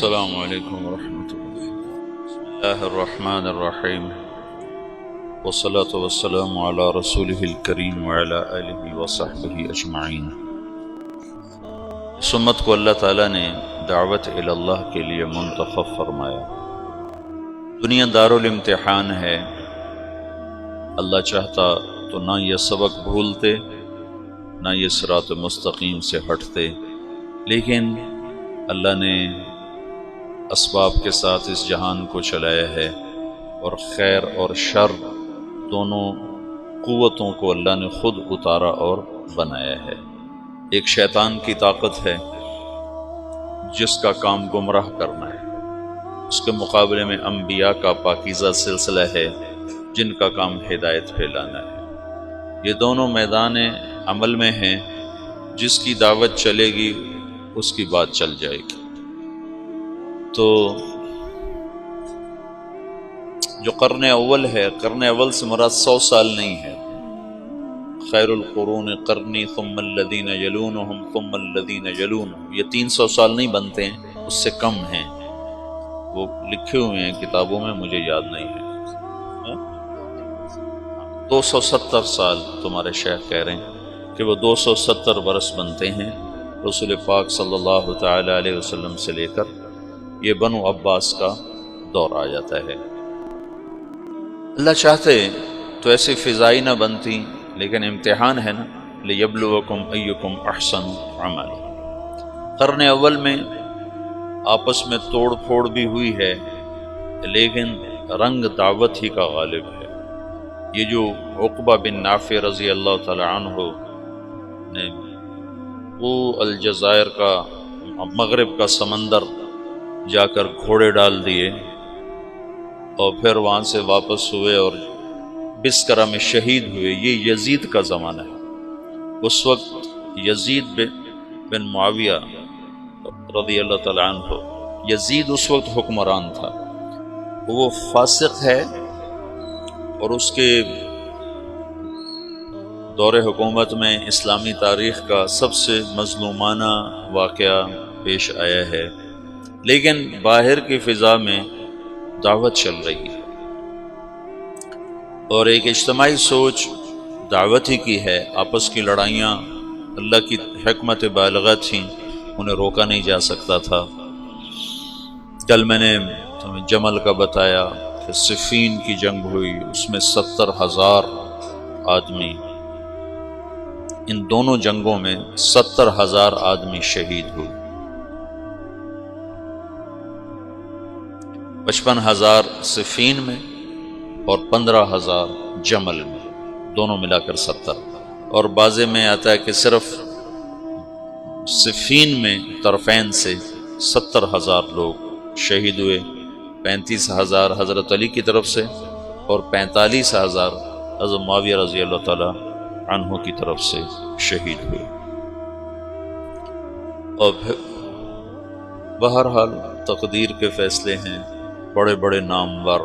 السلام علیکم ورحمۃ اللہ۔ بسم اللہ الرحمن الرحیم، والصلاة والسلام علی رسولہ الکریم وعلی آلہ وصحبہ اجمعین۔ اس امت کو اللہ تعالیٰ نے دعوت الی اللہ کے لیے منتخب فرمایا۔ دنیا دارالامتحان ہے، اللہ چاہتا تو نہ یہ سبق بھولتے نہ یہ صراط مستقیم سے ہٹتے، لیکن اللہ نے اسباب کے ساتھ اس جہان کو چلایا ہے، اور خیر اور شر دونوں قوتوں کو اللہ نے خود اتارا اور بنایا ہے۔ ایک شیطان کی طاقت ہے جس کا کام گمراہ کرنا ہے، اس کے مقابلے میں انبیاء کا پاکیزہ سلسلہ ہے جن کا کام ہدایت پھیلانا ہے۔ یہ دونوں میدان عمل میں ہیں، جس کی دعوت چلے گی اس کی بات چل جائے گی۔ تو جو قرن اول ہے، قرن اول سے مراد 100 سال نہیں ہے۔ خیر القرون قرنی ثم الذین یلونہم ثم الذین یلونہم، یہ 300 سال نہیں بنتے ہیں، اس سے کم ہیں، وہ لکھے ہوئے ہیں کتابوں میں، مجھے یاد نہیں ہے۔ 270 سال تمہارے شیخ کہہ رہے ہیں کہ وہ 270 برس بنتے ہیں رسول پاک صلی اللہ تعالی علیہ وسلم سے لے کر یہ بنو عباس کا دور آ جاتا ہے۔ اللہ چاہتے تو ایسی فضائی نہ بنتی، لیکن امتحان ہے نا، لیبلوکم ایکم احسن عملا۔ قرن اول میں آپس میں توڑ پھوڑ بھی ہوئی ہے، لیکن رنگ دعوت ہی کا غالب ہے۔ یہ جو عقبہ بن نافع رضی اللہ تعالی عنہ نے وہ الجزائر کا، مغرب کا سمندر جا کر گھوڑے ڈال دیے اور پھر وہاں سے واپس ہوئے اور بسکرہ میں شہید ہوئے، یہ یزید کا زمانہ ہے۔ اس وقت یزید بن معاویہ رضی اللہ تعالیٰ عنہ، یزید اس وقت حکمران تھا، وہ فاسق ہے، اور اس کے دور حکومت میں اسلامی تاریخ کا سب سے مظلومانہ واقعہ پیش آیا ہے، لیکن باہر کی فضا میں دعوت چل رہی ہے، اور ایک اجتماعی سوچ دعوت ہی کی ہے۔ آپس کی لڑائیاں اللہ کی حکمت بالغہ تھیں، انہیں روکا نہیں جا سکتا تھا۔ کل میں نے تمہیں جمل کا بتایا کہ صفین کی جنگ ہوئی، اس میں 70,000 آدمی، ان دونوں جنگوں میں 70,000 آدمی شہید ہوئے، 55,000 صفین میں اور 15,000 جمل میں، دونوں ملا کر 70۔ اور بعضے میں آتا ہے کہ صرف صفین میں طرفین سے 70,000 لوگ شہید ہوئے، 35,000 حضرت علی کی طرف سے اور 45,000 حضرت معاویہ رضی اللہ تعالی عنہ کی طرف سے شہید ہوئے۔ اور پھر بہرحال تقدیر کے فیصلے ہیں، بڑے بڑے نامور،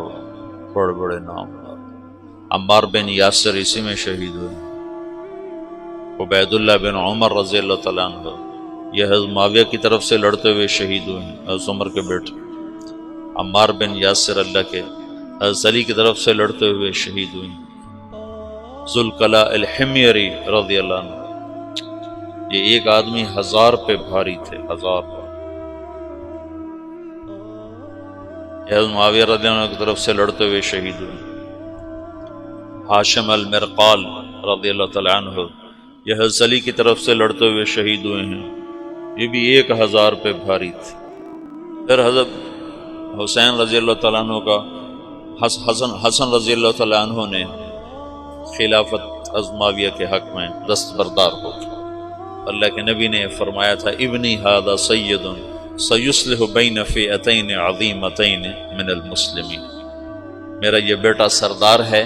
عمار بن یاسر اسی میں شہید ہوئے، عبید اللہ بن عمر رضی اللہ تعالیٰ عنہ یہ حضرت معاویہ کی طرف سے لڑتے ہوئے شہید ہوئے ہیں، حضرت عمر کے بیٹے۔ عمار بن یاسر اللہ کے حضرت علی کی طرف سے لڑتے ہوئے شہید ہوئے ہیں۔ ذوالقلع الحمیری رضی اللہ عنہ، یہ ایک آدمی 1000 پہ بھاری تھے، 1000 پر۔ حضرت معاویہ رضی اللہ عنہ کی طرف سے لڑتے ہوئے شہید ہوئے۔ ہاشم المرقال رضی اللہ تعالی عنہ یہ حضرت علی کی طرف سے لڑتے ہوئے شہید ہوئے ہیں، یہ بھی 1000 پہ بھاری تھے۔ پھر حضرت حسین رضی اللہ تعالیٰ عنہ کا، حسن رضی اللہ تعالیٰ عنہ نے خلافت حضرت معاویہ کے حق میں دستبردار ہو گیا۔ اللہ کے نبی نے فرمایا تھا، ابنی ھذا سید سیصلح بین فئتین عظیمتین من المسلمین، میرا یہ بیٹا سردار ہے،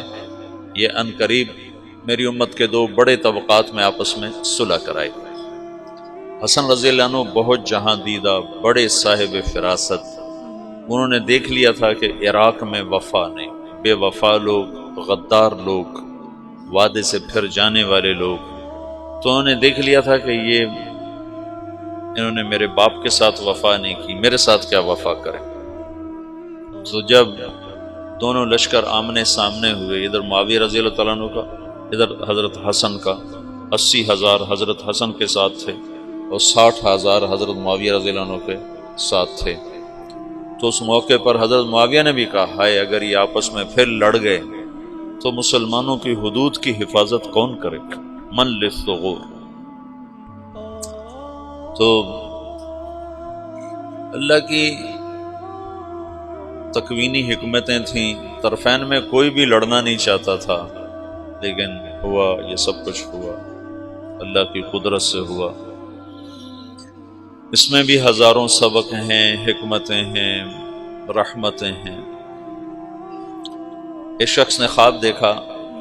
یہ ان قریب میری امت کے 2 بڑے طبقات میں آپس میں صلح کرائے گا۔ حسن رضی اللہ عنہ بہت جہاں دیدہ، بڑے صاحب فراست، انہوں نے دیکھ لیا تھا کہ عراق میں وفا نہیں، بے وفا لوگ، غدار لوگ، وعدے سے پھر جانے والے لوگ، تو انہوں نے دیکھ لیا تھا کہ یہ انہوں نے میرے باپ کے ساتھ وفا نہیں کی، میرے ساتھ کیا وفا کریں؟ تو جب دونوں لشکر آمنے سامنے ہوئے، ادھر معاویہ رضی اللہ تعالیٰ عنہ کا، ادھر حضرت حسن کا، 80,000 حضرت حسن کے ساتھ تھے اور 60,000 حضرت معاویہ رضی اللہ عنہ کے ساتھ تھے، تو اس موقع پر حضرت معاویہ نے بھی کہا ہائے اگر یہ آپس میں پھر لڑ گئے تو مسلمانوں کی حدود کی حفاظت کون کرے گا؟ من للثغور۔ تو اللہ کی تکوینی حکمتیں تھیں، طرفین میں کوئی بھی لڑنا نہیں چاہتا تھا، لیکن ہوا، یہ سب کچھ ہوا، اللہ کی قدرت سے ہوا۔ اس میں بھی ہزاروں سبق ہیں، حکمتیں ہیں، رحمتیں ہیں۔ ایک شخص نے خواب دیکھا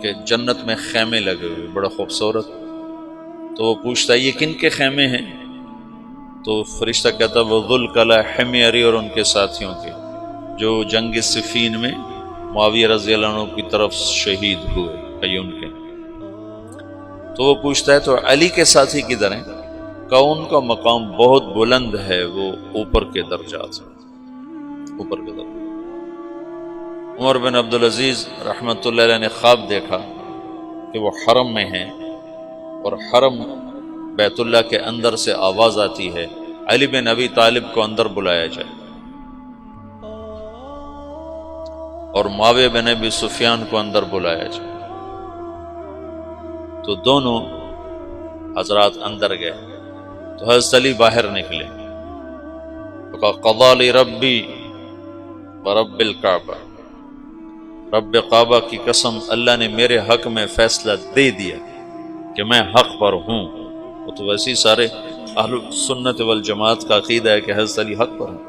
کہ جنت میں خیمے لگے ہوئے بڑا خوبصورت، تو وہ پوچھتا ہے یہ کن کے خیمے ہیں؟ تو فرشتہ کہتا وہ ذوالکلا حمیر اور ان کے ساتھیوں کے، جو جنگ صفین میں معاویہ رضی اللہ عنہ کی طرف شہید ہوئے ان کے۔ تو وہ پوچھتا ہے تو علی کے ساتھی کدھر ہیں؟ کہ ان کا مقام بہت بلند ہے، وہ اوپر کے درجات ہیں، اوپر کے درجات۔ عمر بن عبدالعزیز رحمۃ اللہ علیہ نے خواب دیکھا کہ وہ حرم میں ہیں اور حرم بیت اللہ کے اندر سے آواز آتی ہے علی بن ابی طالب کو اندر بلایا جائے، اور معاویہ بن ابی سفیان کو اندر بلایا جائے۔ تو دونوں حضرات اندر گئے تو حضرت علی باہر نکلے، تو کہا قضا لی ربی ورب الکعبہ، رب کعبہ کی قسم اللہ نے میرے حق میں فیصلہ دے دیا کہ میں حق پر ہوں۔ وہ تو ویسے سارے اہل سنت والجماعت کا عقیدہ ہے کہ حضرت علی حق پر ہیں۔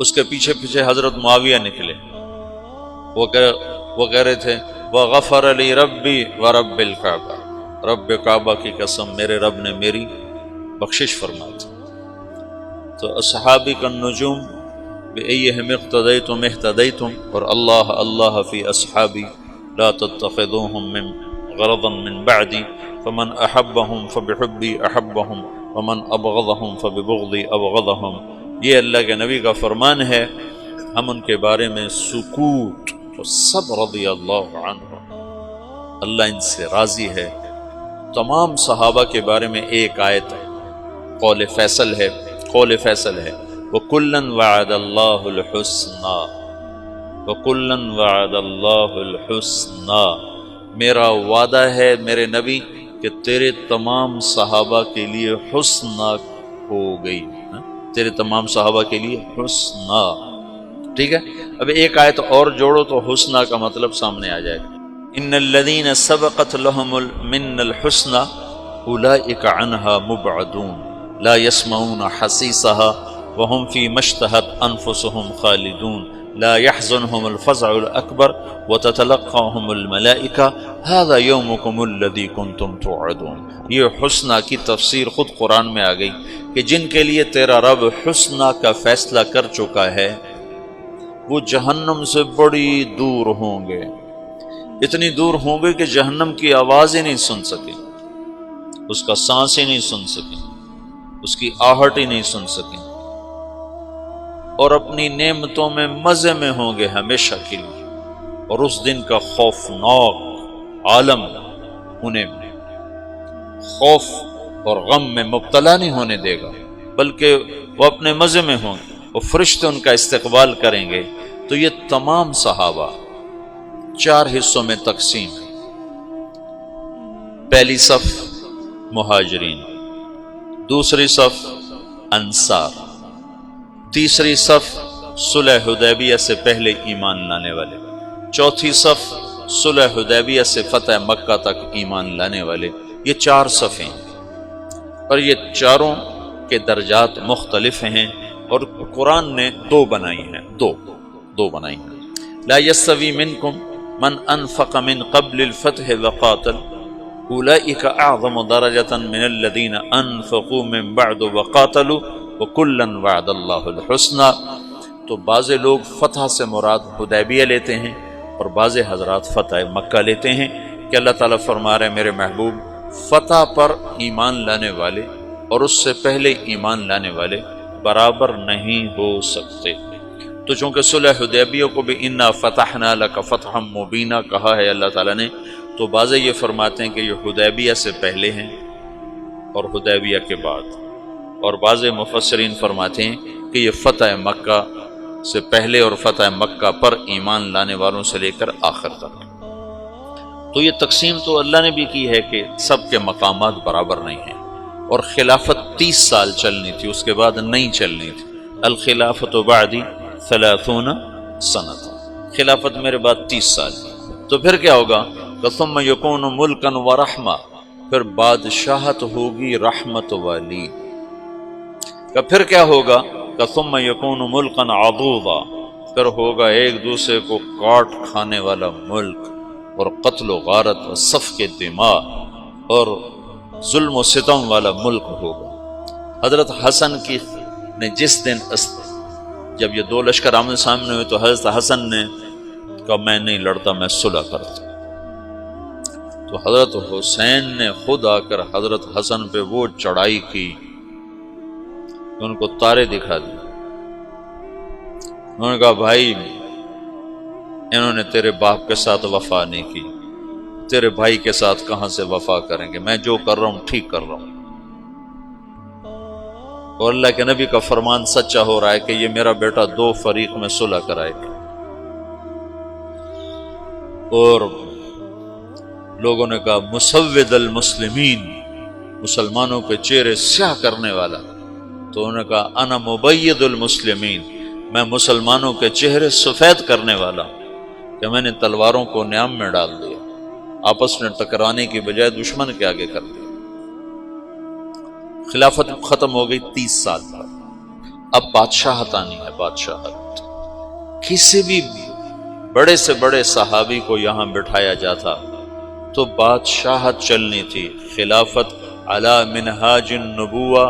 اس کے پیچھے پیچھے حضرت معاویہ نکلے، وہ کہہ رہے تھے وغفر لی ربی ورب الکعبہ، رب کعبہ کی قسم میرے رب نے میری بخشش فرما دی۔ تو اصحابی کا النجوم بأیہم اقتدیتم اہتدیتم، اور اللہ اللہ فی اصحابی لا تتخذوہم من غرضا من بعدی فمن احبہم فبحبی احبہم ومن ابغضہم فببغضی ابغضہم۔ یہ اللہ کے نبی کا فرمان ہے، ہم ان کے بارے میں سکوت، اور سب رضی اللہ عنہ، اللہ ان سے راضی ہے۔ تمام صحابہ کے بارے میں ایک آیت ہے، قول فیصل ہے، قول فیصل ہے وَكُلًّا وَعَدَ اللَّهُ الْحُسْنَى، وَكُلًّا وَعَدَ اللَّهُ الْحُسْنَى، میرا وعدہ ہے میرے نبی کہ تیرے تمام صحابہ کے لیے حسنہ ہو گئی، تیرے تمام صحابہ کے لیے حسنہ۔ ٹھیک ہے، اب ایک آیت اور جوڑو تو حسنہ کا مطلب سامنے آ جائے گا۔ ان الذین سبقت لهم من الحسنى اولئک عنها مبعدون لا يسمعون حسیسها وهم فيما اشتهت انفسهم خالدون لا يحزنهم الفزع الاکبر وتتلقاهم الملائکہ هذا یومکم الذی کنتم توعدون۔ یہ حسنہ کی تفسیر خود قرآن میں آ گئی کہ جن کے لیے تیرا رب حسنہ کا فیصلہ کر چکا ہے وہ جہنم سے بڑی دور ہوں گے، اتنی دور ہوں گے کہ جہنم کی آواز ہی نہیں سن سکیں، اس کا سانس ہی نہیں سن سکیں، اس کی آہٹ ہی نہیں سن سکیں، اور اپنی نعمتوں میں مزے میں ہوں گے ہمیشہ کے لیے، اور اس دن کا خوفناک عالم انہیں خوف اور غم میں مبتلا نہیں ہونے دے گا، بلکہ وہ اپنے مزے میں ہوں گے، وہ فرشتے ان کا استقبال کریں گے۔ تو یہ تمام صحابہ 4 حصوں میں تقسیم ہے۔ پہلی صف مہاجرین، دوسری صف انصار، تیسری صف صلح حدیبیہ سے پہلے ایمان لانے والے، چوتھی صف صلح حدیبیہ سے فتح مکہ تک ایمان لانے والے۔ یہ 4 صفیں، اور یہ چاروں کے درجات مختلف ہیں، اور قرآن نے 2 بنائی ہیں، دو بنائی ہیں۔ لا یستوی منکم من انفق من قبل الفتح وقاتل اولئک اعظم درجة من الذین انفقوا من بعد وقاتلوا وکلا وعد اللہ الحسنى۔ تو بعض لوگ فتح سے مراد حدیبیہ لیتے ہیں اور بعض حضرات فتح مکہ لیتے ہیں، کہ اللہ تعالیٰ فرما رہے ہیں میرے محبوب فتح پر ایمان لانے والے اور اس سے پہلے ایمان لانے والے برابر نہیں ہو سکتے۔ تو چونکہ صلح حدیبیہ کو بھی انا فتحنا لک فتحا مبینا کہا ہے اللہ تعالیٰ نے، تو بعض یہ فرماتے ہیں کہ یہ حدیبیہ سے پہلے ہیں اور حدیبیہ کے بعد، اور بعض مفسرین فرماتے ہیں کہ یہ فتح مکہ سے پہلے اور فتح مکہ پر ایمان لانے والوں سے لے کر آخر تک۔ تو یہ تقسیم تو اللہ نے بھی کی ہے کہ سب کے مقامات برابر نہیں ہیں، اور خلافت 30 سال چلنی تھی، اس کے بعد نہیں چلنی تھی۔ الخلافت بعدی 30 سنۃ، خلافت میرے بعد 30 سال۔ تو پھر کیا ہوگا؟ ثم یکون ملکا ورحمہ، پھر بادشاہت ہوگی رحمت والی۔ پھر کیا ہوگا؟ ثم یکون ملکا عضوضا، پھر ہوگا ایک دوسرے کو کاٹ کھانے والا ملک، اور قتل و غارت و سفک دماء اور ظلم و ستم والا ملک ہوگا۔ حضرت حسن کی نے جس دن جب یہ دو لشکر آمنے سامنے ہوئے تو حضرت حسن نے کہا میں نہیں لڑتا، میں صلح کرتا۔ تو حضرت حسین نے خود آ کر حضرت حسن پہ وہ چڑھائی کی، ان کو تارے دکھا دی۔ انہوں نے کہا بھائی انہوں نے تیرے باپ کے ساتھ وفا نہیں کی، تیرے بھائی کے ساتھ کہاں سے وفا کریں گے، میں جو کر رہا ہوں ٹھیک کر رہا ہوں۔ اور اللہ کے نبی کا فرمان سچا ہو رہا ہے کہ یہ میرا بیٹا 2 فریق میں صلح کرائے گا۔ اور لوگوں نے کہا مسود المسلمین، مسلمانوں کے چہرے سیاہ کرنے والا۔ تو انہوں نے کہا انا مبید المسلمین، میں مسلمانوں کے چہرے سفید کرنے والا، کہ میں نے تلواروں کو نیام میں ڈال دیا، آپس میں ٹکرانے کی بجائے دشمن کے آگے کر دیا۔ خلافت ختم ہو گئی 30 سال پر، اب بادشاہت آنی ہے۔ بادشاہت کسی بھی بڑے سے بڑے صحابی کو یہاں بٹھایا جاتا تو بادشاہت چلنی تھی، خلافت علی منہاج النبوہ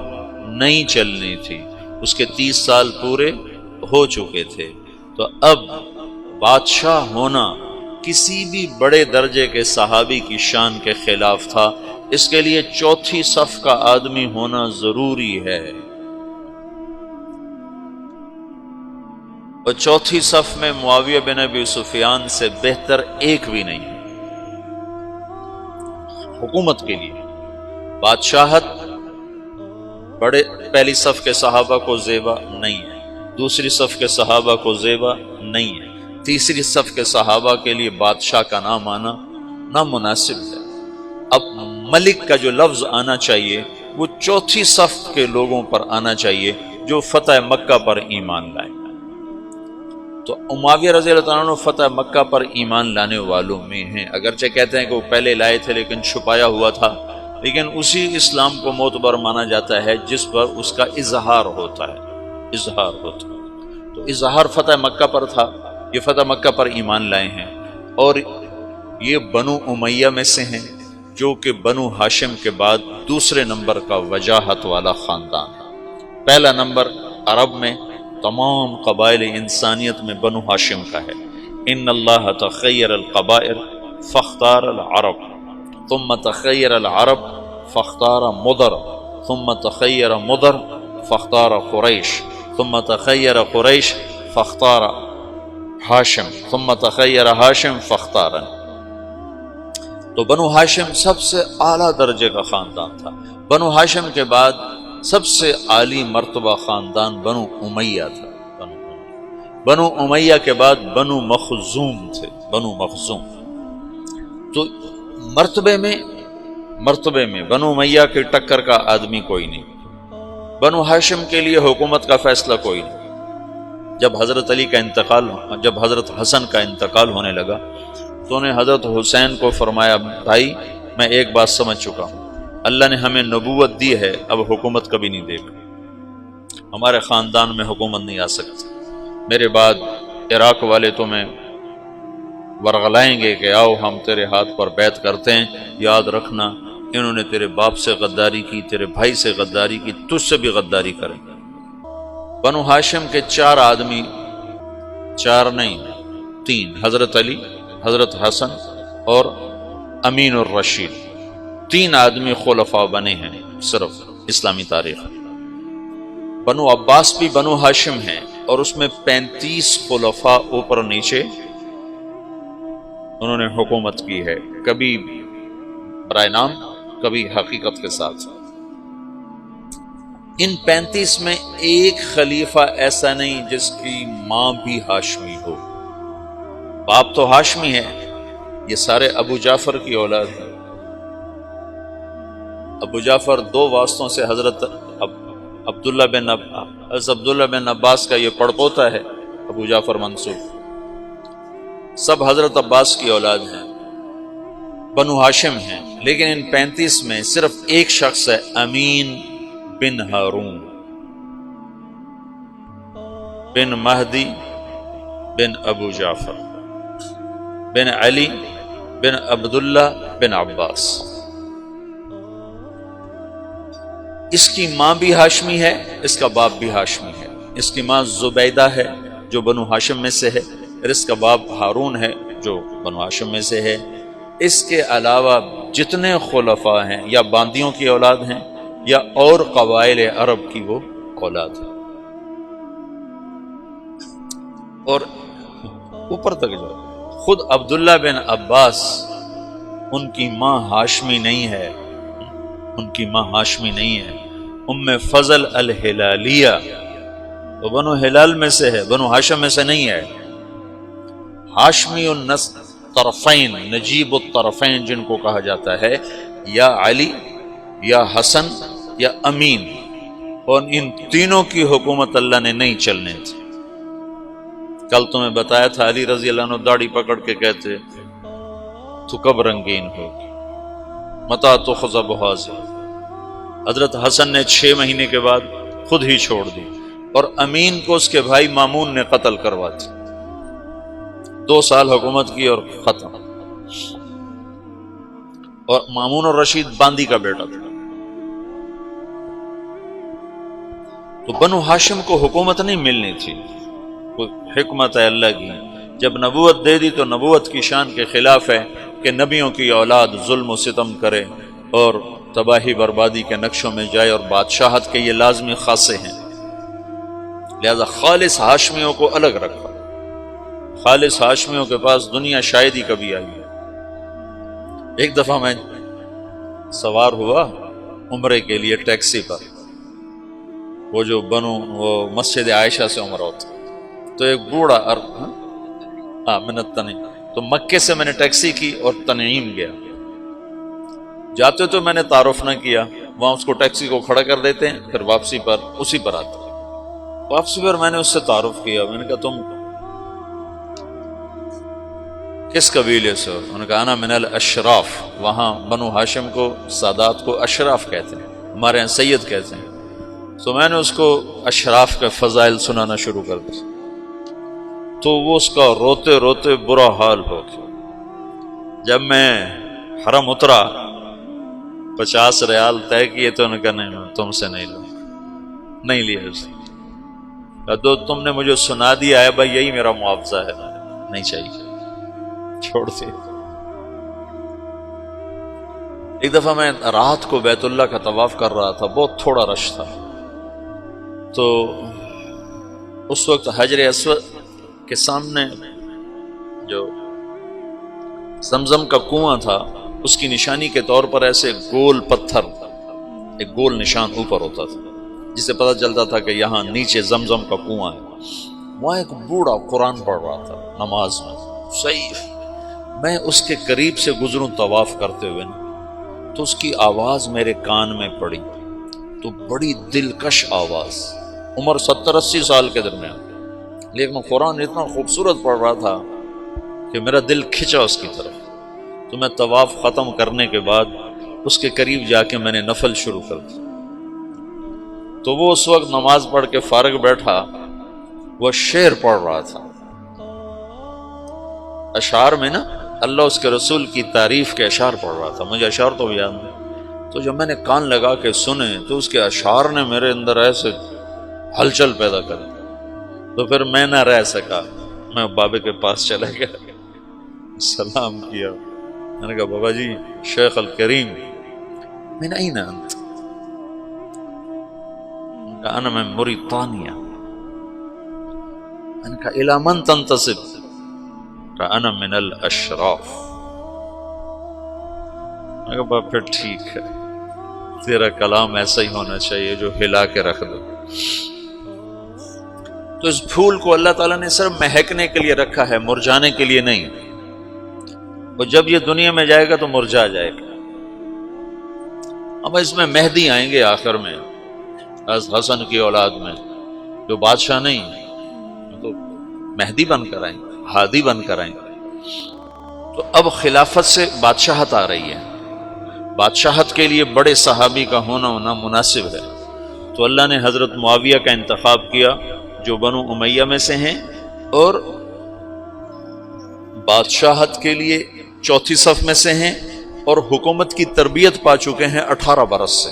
نہیں چلنی تھی۔ اس کے 30 سال پورے ہو چکے تھے، تو اب بادشاہ ہونا کسی بھی بڑے درجے کے صحابی کی شان کے خلاف تھا۔ اس کے لیے 4تھی صف کا آدمی ہونا ضروری ہے، اور 4تھی صف میں معاویہ بن ابی سفیان سے بہتر ایک بھی نہیں ہے حکومت کے لیے۔ بادشاہت بڑے پہلی صف کے صحابہ کو زیبا نہیں ہے، دوسری صف کے صحابہ کو زیبا نہیں ہے، تیسری صف کے صحابہ کے لیے بادشاہ کا نام آنا نامناسب ہے۔ اب ملک کا جو لفظ آنا چاہیے وہ 4تھی صف کے لوگوں پر آنا چاہیے جو فتح مکہ پر ایمان لائے۔ تو معاویہ رضی اللہ عنہ فتح مکہ پر ایمان لانے والوں میں ہیں، اگرچہ کہتے ہیں کہ وہ پہلے لائے تھے لیکن چھپایا ہوا تھا، لیکن اسی اسلام کو معتبر مانا جاتا ہے جس پر اس کا اظہار ہوتا ہے، اظہار ہوتا ہے۔ تو اظہار فتح مکہ پر تھا، یہ فتح مکہ پر ایمان لائے ہیں، اور یہ بنو امیہ میں سے ہیں جو کہ بنو ہاشم کے بعد دوسرے نمبر کا وجاہت والا خاندان ہے۔ پہلا نمبر عرب میں تمام قبائل انسانیت میں بنو ہاشم کا ہے۔ ان اللہ تخیر القبائل فاختار العرب ثم تخیر العرب فاختار مضر ثم تخیر مضر فاختار قریش ثم تخیر قریش فاختار ہاشم ثم تخیر ہاشم فاختارن۔ تو بنو ہاشم سب سے اعلیٰ درجے کا خاندان تھا۔ بنو ہاشم کے بعد سب سے عالی مرتبہ خاندان بنو امیہ تھا۔ بنو امیہ کے بعد بنو مخزوم تھے، بنو مخزوم۔ تو مرتبے میں بنو امیہ کی ٹکر کا آدمی کوئی نہیں، بنو ہاشم کے لیے حکومت کا فیصلہ کوئی نہیں۔ جب حضرت حسن کا انتقال ہونے لگا تو انہیں حضرت حسین کو فرمایا بھائی میں ایک بات سمجھ چکا ہوں، اللہ نے ہمیں نبوت دی ہے، اب حکومت کبھی نہیں دے گا، ہمارے خاندان میں حکومت نہیں آ سکتی، میرے بعد عراق والے تمہیں ورغلائیں گے کہ آؤ ہم تیرے ہاتھ پر بیعت کرتے ہیں، یاد رکھنا انہوں نے تیرے باپ سے غداری کی، تیرے بھائی سے غداری کی، تجھ سے بھی غداری کریں گے۔ بنو ہاشم کے 4 آدمی، 4 نہیں 3، حضرت علی، حضرت حسن اور امین الرشید، 3 آدمی خلفاء بنے ہیں صرف اسلامی تاریخ۔ بنو عباس بھی بنو ہاشم ہیں اور اس میں 35 خلفاء اوپر نیچے انہوں نے حکومت کی ہے، کبھی برائے نام کبھی حقیقت کے ساتھ۔ ان 35 میں ایک خلیفہ ایسا نہیں جس کی ماں بھی ہاشمی ہو۔ باپ تو ہاشمی ہے، یہ سارے ابو جعفر کی اولاد ہیں۔ ابو جعفر 2 واسطوں سے حضرت عبداللہ بن عباس کا یہ پڑپوتا ہے، ابو جعفر منصور، سب حضرت عباس کی اولاد ہیں، بنو ہاشم ہیں۔ لیکن ان 35 میں صرف ایک شخص ہے، امین بن ہارون بن مہدی بن ابو جعفر بن علی بن عبداللہ بن عباس۔ اس کی ماں بھی ہاشمی ہے، اس کا باپ بھی ہاشمی ہے۔ اس کی ماں زبیدہ ہے جو بنو ہاشم میں سے ہے، اور اس کا باپ ہارون ہے جو بنو ہاشم میں سے ہے۔ اس کے علاوہ جتنے خلفاء ہیں یا باندیوں کی اولاد ہیں یا اور قبائل عرب کی وہ اولاد ہے۔ اور اوپر تک جاؤ، خود عبداللہ بن عباس ان کی ماں ہاشمی نہیں ہے، ان کی ماں ہاشمی نہیں ہے۔ ام فضل الہلالیہ وہ بنو ہلال میں سے ہے، بنو ہاشم میں سے نہیں ہے۔ ہاشمی النسل طرفین، نجیب الطرفین جن کو کہا جاتا ہے، یا علی یا حسن یا امین، اور ان تینوں کی حکومت اللہ نے نہیں چلنے تھی۔ کل تمہیں بتایا تھا علی رضی اللہ عنہ داڑھی پکڑ کے کہتے تو کب رنگین ہوگی، متا تو خزب حاضر۔ حضرت حسن نے 6 مہینے کے بعد خود ہی چھوڑ دی، اور امین کو اس کے بھائی مامون نے قتل کروا دی۔ 2 سال حکومت کی اور ختم۔ اور مامون اور رشید باندی کا بیٹا تھا۔ تو بنو ہاشم کو حکومت نہیں ملنی تھی، حکمت ہے اللہ کی۔ جب نبوت دے دی تو نبوت کی شان کے خلاف ہے کہ نبیوں کی اولاد ظلم و ستم کرے اور تباہی بربادی کے نقشوں میں جائے، اور بادشاہت کے یہ لازمی خاصے ہیں۔ لہذا خالص ہاشمیوں کو الگ رکھا۔ خالص ہاشمیوں کے پاس دنیا شاید ہی کبھی آئی ہے۔ ایک دفعہ میں سوار ہوا عمرے کے لیے ٹیکسی پر، وہ جو وہ مسجد عائشہ سے عمرہ ہوتا، تو ایک بوڑھا منت تنعیم، تو مکے سے میں نے ٹیکسی کی اور تنعیم گیا۔ جاتے تو میں نے تعارف نہ کیا، وہاں اس کو ٹیکسی کو کھڑا کر دیتے ہیں، پھر واپسی پر اسی پر آتے۔ واپسی پر میں نے اس سے تعارف کیا، میں نے کہا تم کس قبیلے سے ہو؟ انہوں نے کہا انا من الاشراف۔ وہاں بنو ہاشم کو، سادات کو اشراف کہتے ہیں، ہمارے یہاں سید کہتے ہیں۔ تو میں نے اس کو اشراف کے فضائل سنانا شروع کر دیا، تو وہ اس کا روتے روتے برا حال ہو گیا۔ جب میں حرم اترا 50 ریال طے کیے تو انہوں نے کہا نہیں تم سے نہیں لوں، نہیں لیا اس نے۔ تو تم نے مجھے سنا دیا ہے بھائی، یہی میرا معاوضہ ہے، نہیں چاہیے، چھوڑ دے۔ ایک دفعہ میں رات کو بیت اللہ کا طواف کر رہا تھا، بہت تھوڑا رش تھا، تو اس وقت حجر اسود کے سامنے جو زمزم کا کنواں تھا، اس کی نشانی کے طور پر ایسے گول پتھر، ایک گول نشان اوپر ہوتا تھا جسے پتہ چلتا تھا کہ یہاں نیچے زمزم کا کنواں ہے۔ وہاں ایک بوڑھا قرآن پڑھ رہا تھا نماز میں، صحیح۔ میں اس کے قریب سے گزروں طواف کرتے ہوئے نا، تو اس کی آواز میرے کان میں پڑی، تو بڑی دلکش آواز، عمر 70-80 سال کے درمیان، لیکن وہ قرآن اتنا خوبصورت پڑھ رہا تھا کہ میرا دل کھنچا اس کی طرف۔ تو میں طواف ختم کرنے کے بعد اس کے قریب جا کے میں نے نفل شروع کر دی۔ تو وہ اس وقت نماز پڑھ کے فارغ بیٹھا، وہ شعر پڑھ رہا تھا، اشعار میں نا، اللہ اس کے رسول کی تعریف کے اشعار پڑھ رہا تھا، مجھے اشعار تو یاد نہیں۔ تو جب میں نے کان لگا کے سنے تو اس کے اشعار نے میرے اندر ایسے ہلچل پیدا کر دی، تو پھر میں نہ رہ سکا، میں بابے کے پاس چلا گیا، سلام کیا، میں نے کہا بابا جی شیخ الکریم من این انت، کہ انا من موریتانیہ. میں نے کہا الی من تنتسب؟ کہ انا من الاشراف. میں نے کہا پھر ٹھیک ہے، تیرا کلام ایسا ہی ہونا چاہیے جو ہلا کے رکھ دو. تو اس پھول کو اللہ تعالیٰ نے صرف مہکنے کے لیے رکھا ہے، مرجانے کے لیے نہیں. اور جب یہ دنیا میں جائے گا تو مرجا جائے گا. اب اس میں مہدی آئیں گے آخر میں، حسن کی اولاد میں، جو بادشاہ نہیں تو مہدی بن کر آئیں گے، ہادی بن کر آئیں گے. تو اب خلافت سے بادشاہت آ رہی ہے. بادشاہت کے لیے بڑے صحابی کا ہونا مناسب ہے. تو اللہ نے حضرت معاویہ کا انتخاب کیا جو بنو امیہ میں سے ہیں، اور بادشاہت کے لیے چوتھی صف میں سے ہیں، اور حکومت کی تربیت پا چکے ہیں 18 برس سے.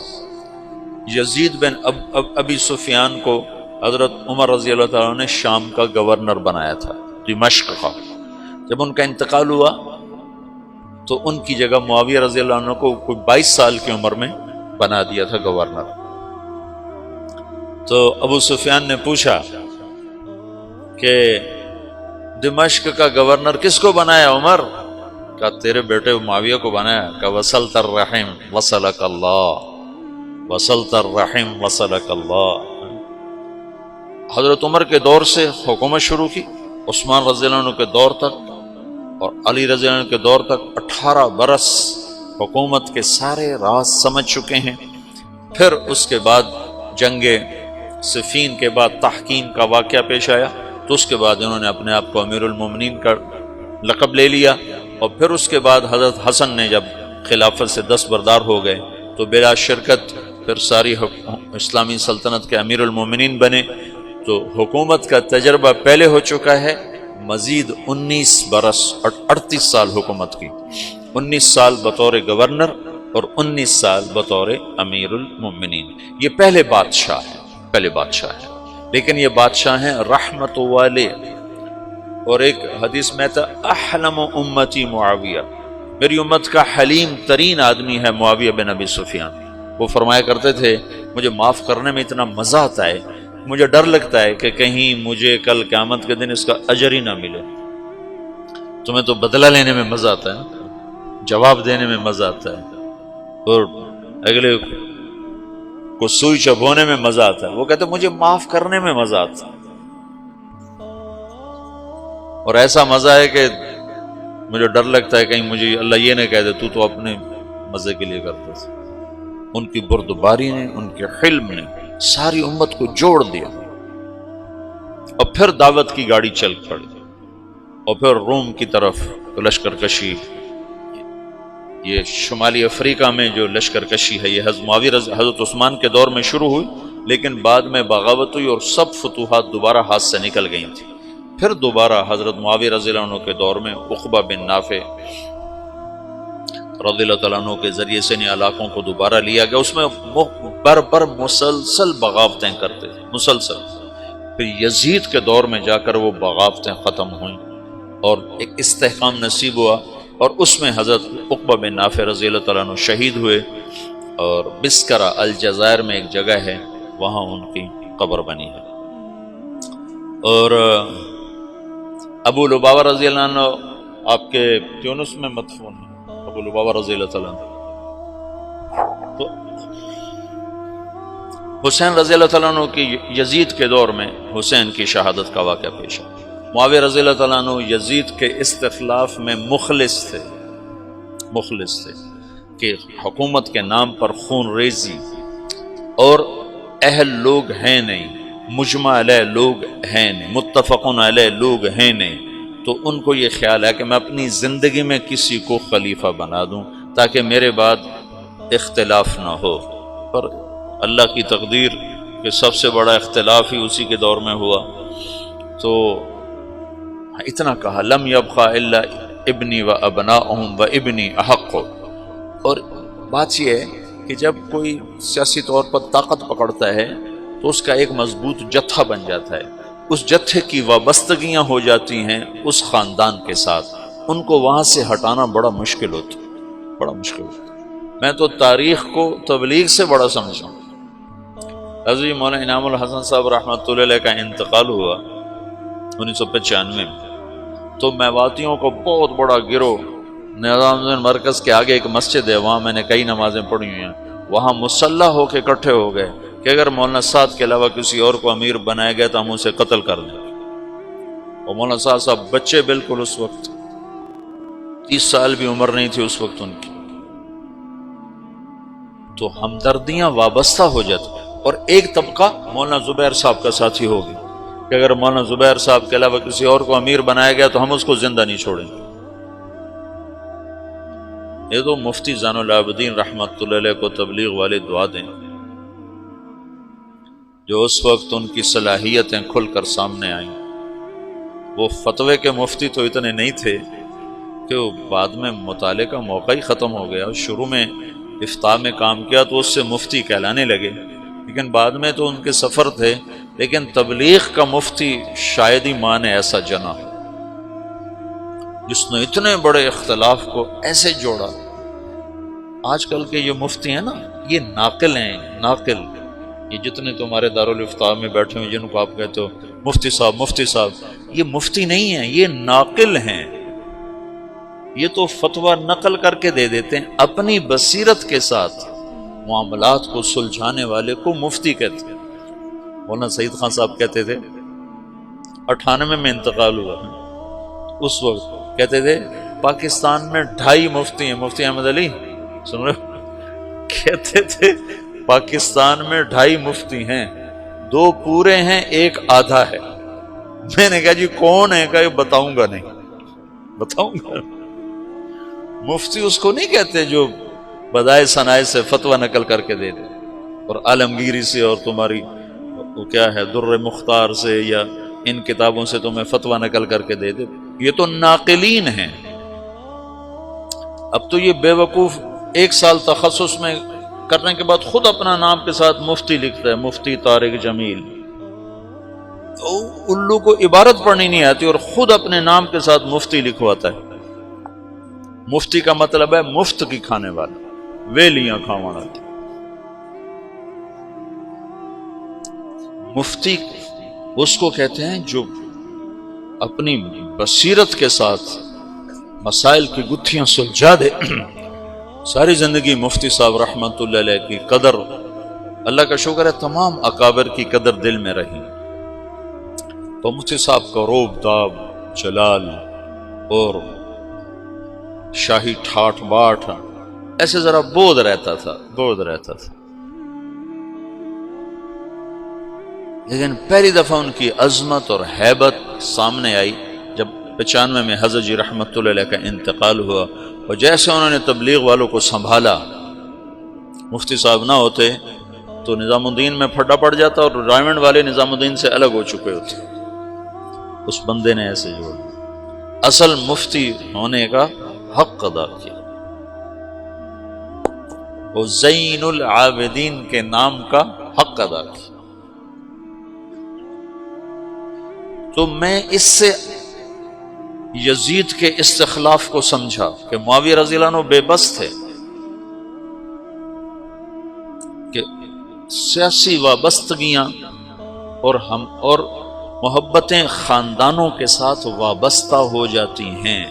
یزید بن ابی سفیان کو حضرت عمر رضی اللہ تعالیٰ نے شام کا گورنر بنایا تھا، دمشق کا. جب ان کا انتقال ہوا تو ان کی جگہ معاویہ رضی اللہ عنہ کو کوئی 22 سال کی عمر میں بنا دیا تھا گورنر. تو ابو سفیان نے پوچھا کہ دمشق کا گورنر کس کو بنایا عمر؟ کہا تیرے بیٹے معاویہ کو بنایا. کہا وصلت الرحم وصلک اللہ، وصلت الرحم وصلک اللہ. حضرت عمر کے دور سے حکومت شروع کی، عثمان رضی اللہ عنہ کے دور تک اور علی رضی اللہ عنہ کے دور تک 18 برس حکومت کے سارے راز سمجھ چکے ہیں. پھر اس کے بعد جنگ صفین کے بعد تحکیم کا واقعہ پیش آیا، تو اس کے بعد انہوں نے اپنے آپ کو امیر المومنین کا لقب لے لیا. اور پھر اس کے بعد حضرت حسن نے جب خلافت سے دستبردار ہو گئے تو بلا شرکت پھر ساری اسلامی سلطنت کے امیر المومنین بنے. تو حکومت کا تجربہ پہلے ہو چکا ہے، مزید 19 برس 38 سال حکومت کی، 19 سال بطور گورنر اور 19 سال بطور امیر المومنین. یہ پہلے بادشاہ ہیں، لیکن یہ بادشاہ ہیں رحمت والے. اور ایک حدیث میں تھا احلم امتی معاویہ، میری امت کا حلیم ترین آدمی ہے معاویہ بن ابی سفیان. وہ فرمایا کرتے تھے مجھے معاف کرنے میں اتنا مزہ آتا ہے، مجھے ڈر لگتا ہے کہ کہیں مجھے کل قیامت کے دن اس کا اجر ہی نہ ملے. تمہیں تو بدلہ لینے میں مزہ آتا ہے، جواب دینے میں مزہ آتا ہے، اور اگلے کو سوئی چبھونے میں مزہ آتا ہے. وہ کہتے مجھے معاف کرنے میں مزہ آتا ہے، اور ایسا مزہ ہے کہ مجھے ڈر لگتا ہے کہیں مجھے اللہ یہ نہ کہہ دے تو اپنے مزے کے لیے کرتا تھا. ان کی بردباری نے، ان کے حلم نے ساری امت کو جوڑ دیا. اور پھر دعوت کی گاڑی چل پڑی، اور پھر روم کی طرف لشکر کشی. یہ شمالی افریقہ میں جو لشکر کشی ہے یہ حضرت عثمان کے دور میں شروع ہوئی، لیکن بعد میں بغاوت ہوئی اور سب فتوحات دوبارہ ہاتھ سے نکل گئی تھیں. پھر دوبارہ حضرت معاویہ رضی اللہ عنہ کے دور میں عقبہ بن نافع رضی اللہ تعالیٰ عنہ کے ذریعے سے ان علاقوں کو دوبارہ لیا گیا. اس میں بر مسلسل بغاوتیں کرتے تھے، مسلسل. پھر یزید کے دور میں جا کر وہ بغاوتیں ختم ہوئیں اور ایک استحکام نصیب ہوا، اور اس میں حضرت عقبہ بن نافع رضی اللہ تعالیٰ عنہ شہید ہوئے. اور بسکرہ الجزائر میں ایک جگہ ہے، وہاں ان کی قبر بنی ہے. اور ابو لبابہ رضی اللہ عنہ آپ کے تیونس میں مدفون ہے، ابو لبابہ رضی اللہ تعالیٰ عنہ. تو حسین رضی اللہ تعالیٰ عنہ کی یزید کے دور میں حسین کی شہادت کا واقعہ پیش ہے. معاویہ رضی اللہ تعالیٰ عنہ یزید کے استخلاف میں مخلص تھے کہ حکومت کے نام پر خون ریزی اور اہل لوگ ہیں نہیں، مجمع علیہ لوگ ہیں نہیں، متفقن علیہ لوگ ہیں نہیں. تو ان کو یہ خیال ہے کہ میں اپنی زندگی میں کسی کو خلیفہ بنا دوں تاکہ میرے بعد اختلاف نہ ہو. پر اللہ کی تقدیر کہ سب سے بڑا اختلاف ہی اسی کے دور میں ہوا. تو اتنا کہا لم یبقى الا ابنی و ابناؤہم و ابنی احق. اور بات یہ ہے کہ جب کوئی سیاسی طور پر طاقت پکڑتا ہے تو اس کا ایک مضبوط جتھا بن جاتا ہے، اس جتھے کی وابستگیاں ہو جاتی ہیں اس خاندان کے ساتھ، ان کو وہاں سے ہٹانا بڑا مشکل ہوتا ہے. میں تو تاریخ کو تبلیغ سے بڑا سمجھتا ہوں. حضرت مولانا انعام الحسن صاحب رحمۃ اللہ علیہ کا انتقال ہوا 1995 میں، تو میواتیوں کو بہت بڑا گروہ نظام الدین مرکز کے آگے ایک مسجد ہے، وہاں میں نے کئی نمازیں پڑھی ہوئی ہیں، وہاں مسلح ہو کے اکٹھے ہو گئے کہ اگر مولانا سعد کے علاوہ کسی اور کو امیر بنایا گیا تو ہم اسے قتل کر دیں۔ اور مولانا سعد صاحب بچے بالکل، اس وقت 30 سال بھی عمر نہیں تھی اس وقت ان کی، تو ہمدردیاں وابستہ ہو جاتی، اور ایک طبقہ مولانا زبیر صاحب کا ساتھی ہوگی کہ اگر مولانا زبیر صاحب کے علاوہ کسی اور کو امیر بنایا گیا تو ہم اس کو زندہ نہیں چھوڑیں گے۔ یہ تو مفتی زین العابدین رحمۃ اللہ علیہ کو تبلیغ والے دعا دیں، جو اس وقت ان کی صلاحیتیں کھل کر سامنے آئیں۔ وہ فتوے کے مفتی تو اتنے نہیں تھے کہ وہ بعد میں مطالعے کا موقع ہی ختم ہو گیا، شروع میں افتاء میں کام کیا تو اس سے مفتی کہلانے لگے، لیکن بعد میں تو ان کے سفر تھے، لیکن تبلیغ کا مفتی شاید ہی ماں نے ایسا جنا جس نے اتنے بڑے اختلاف کو ایسے جوڑا۔ آج کل کے یہ مفتی ہیں نا، یہ ناقل ہیں، ناقل، یہ جتنے تمہارے دارالافتاء میں بیٹھے ہوئے جن کو آپ کہتے ہو مفتی صاحب مفتی صاحب، یہ مفتی نہیں ہیں، یہ ناقل ہیں۔ یہ تو فتویٰ نقل کر کے دے دیتے ہیں، اپنی بصیرت کے ساتھ معاملات کو سلجھانے والے کو مفتی کہتے ہیں۔ مولانا سعید خان صاحب کہتے تھے، 98 میں انتقال ہوا، اس وقت کہتے تھے پاکستان میں 2.5 مفتی ہیں، مفتی احمد علی سن رہے ہو؟ کہتے تھے پاکستان میں 2.5 مفتی ہیں، 2 پورے ہیں، 1 آدھا ہے۔ میں نے کہا جی کون ہے؟ کہ بتاؤں گا نہیں، بتاؤں گا۔ مفتی اس کو نہیں کہتے جو بدائے ثنائے سے فتویٰ نقل کر کے دے دے، اور عالمگیری سے اور تمہاری وہ کیا ہے در مختار سے یا ان کتابوں سے تمہیں فتویٰ نقل کر کے دے دے۔ یہ تو ناقلین ہیں۔ اب تو یہ بے وقوف 1 سال تخصص میں کرنے کے بعد خود اپنا نام کے ساتھ مفتی لکھتا ہے، مفتی طارق جمیل۔ الو کو عبارت پڑھنی نہیں آتی اور خود اپنے نام کے ساتھ مفتی لکھواتا ہے۔ مفتی کا مطلب ہے مفت کی کھانے والا، ویلیاں کھاوانا۔ مفتی اس کو کہتے ہیں جو اپنی بصیرت کے ساتھ مسائل کی گتھیاں سلجھا دے۔ ساری زندگی مفتی صاحب رحمت اللہ علیہ کی قدر، اللہ کا شکر ہے تمام اکابر کی قدر دل میں رہی، تو مفتی صاحب کا روب داب، جلال اور شاہی ٹھاٹ باٹ ایسے ذرا بود رہتا تھا، بود رہتا تھا، لیکن پہلی دفعہ ان کی عظمت اور ہیبت سامنے آئی جب 95 میں حضرت جی رحمت اللہ علیہ کا انتقال ہوا، اور جیسے انہوں نے تبلیغ والوں کو سنبھالا، مفتی صاحب نہ ہوتے تو نظام الدین میں پھڈا پڑ جاتا اور رائمنڈ والے نظام الدین سے الگ ہو چکے ہوتے۔ اس بندے نے ایسے جوڑ اصل مفتی ہونے کا حق ادا کیا، وہ زین العابدین کے نام کا حق ادا کیا۔ تو میں اس سے یزید کے استخلاف کو سمجھا کہ معاویہ رضی اللہ عنہ بے بس تھے، کہ سیاسی وابستگیاں اور محبتیں خاندانوں کے ساتھ وابستہ ہو جاتی ہیں،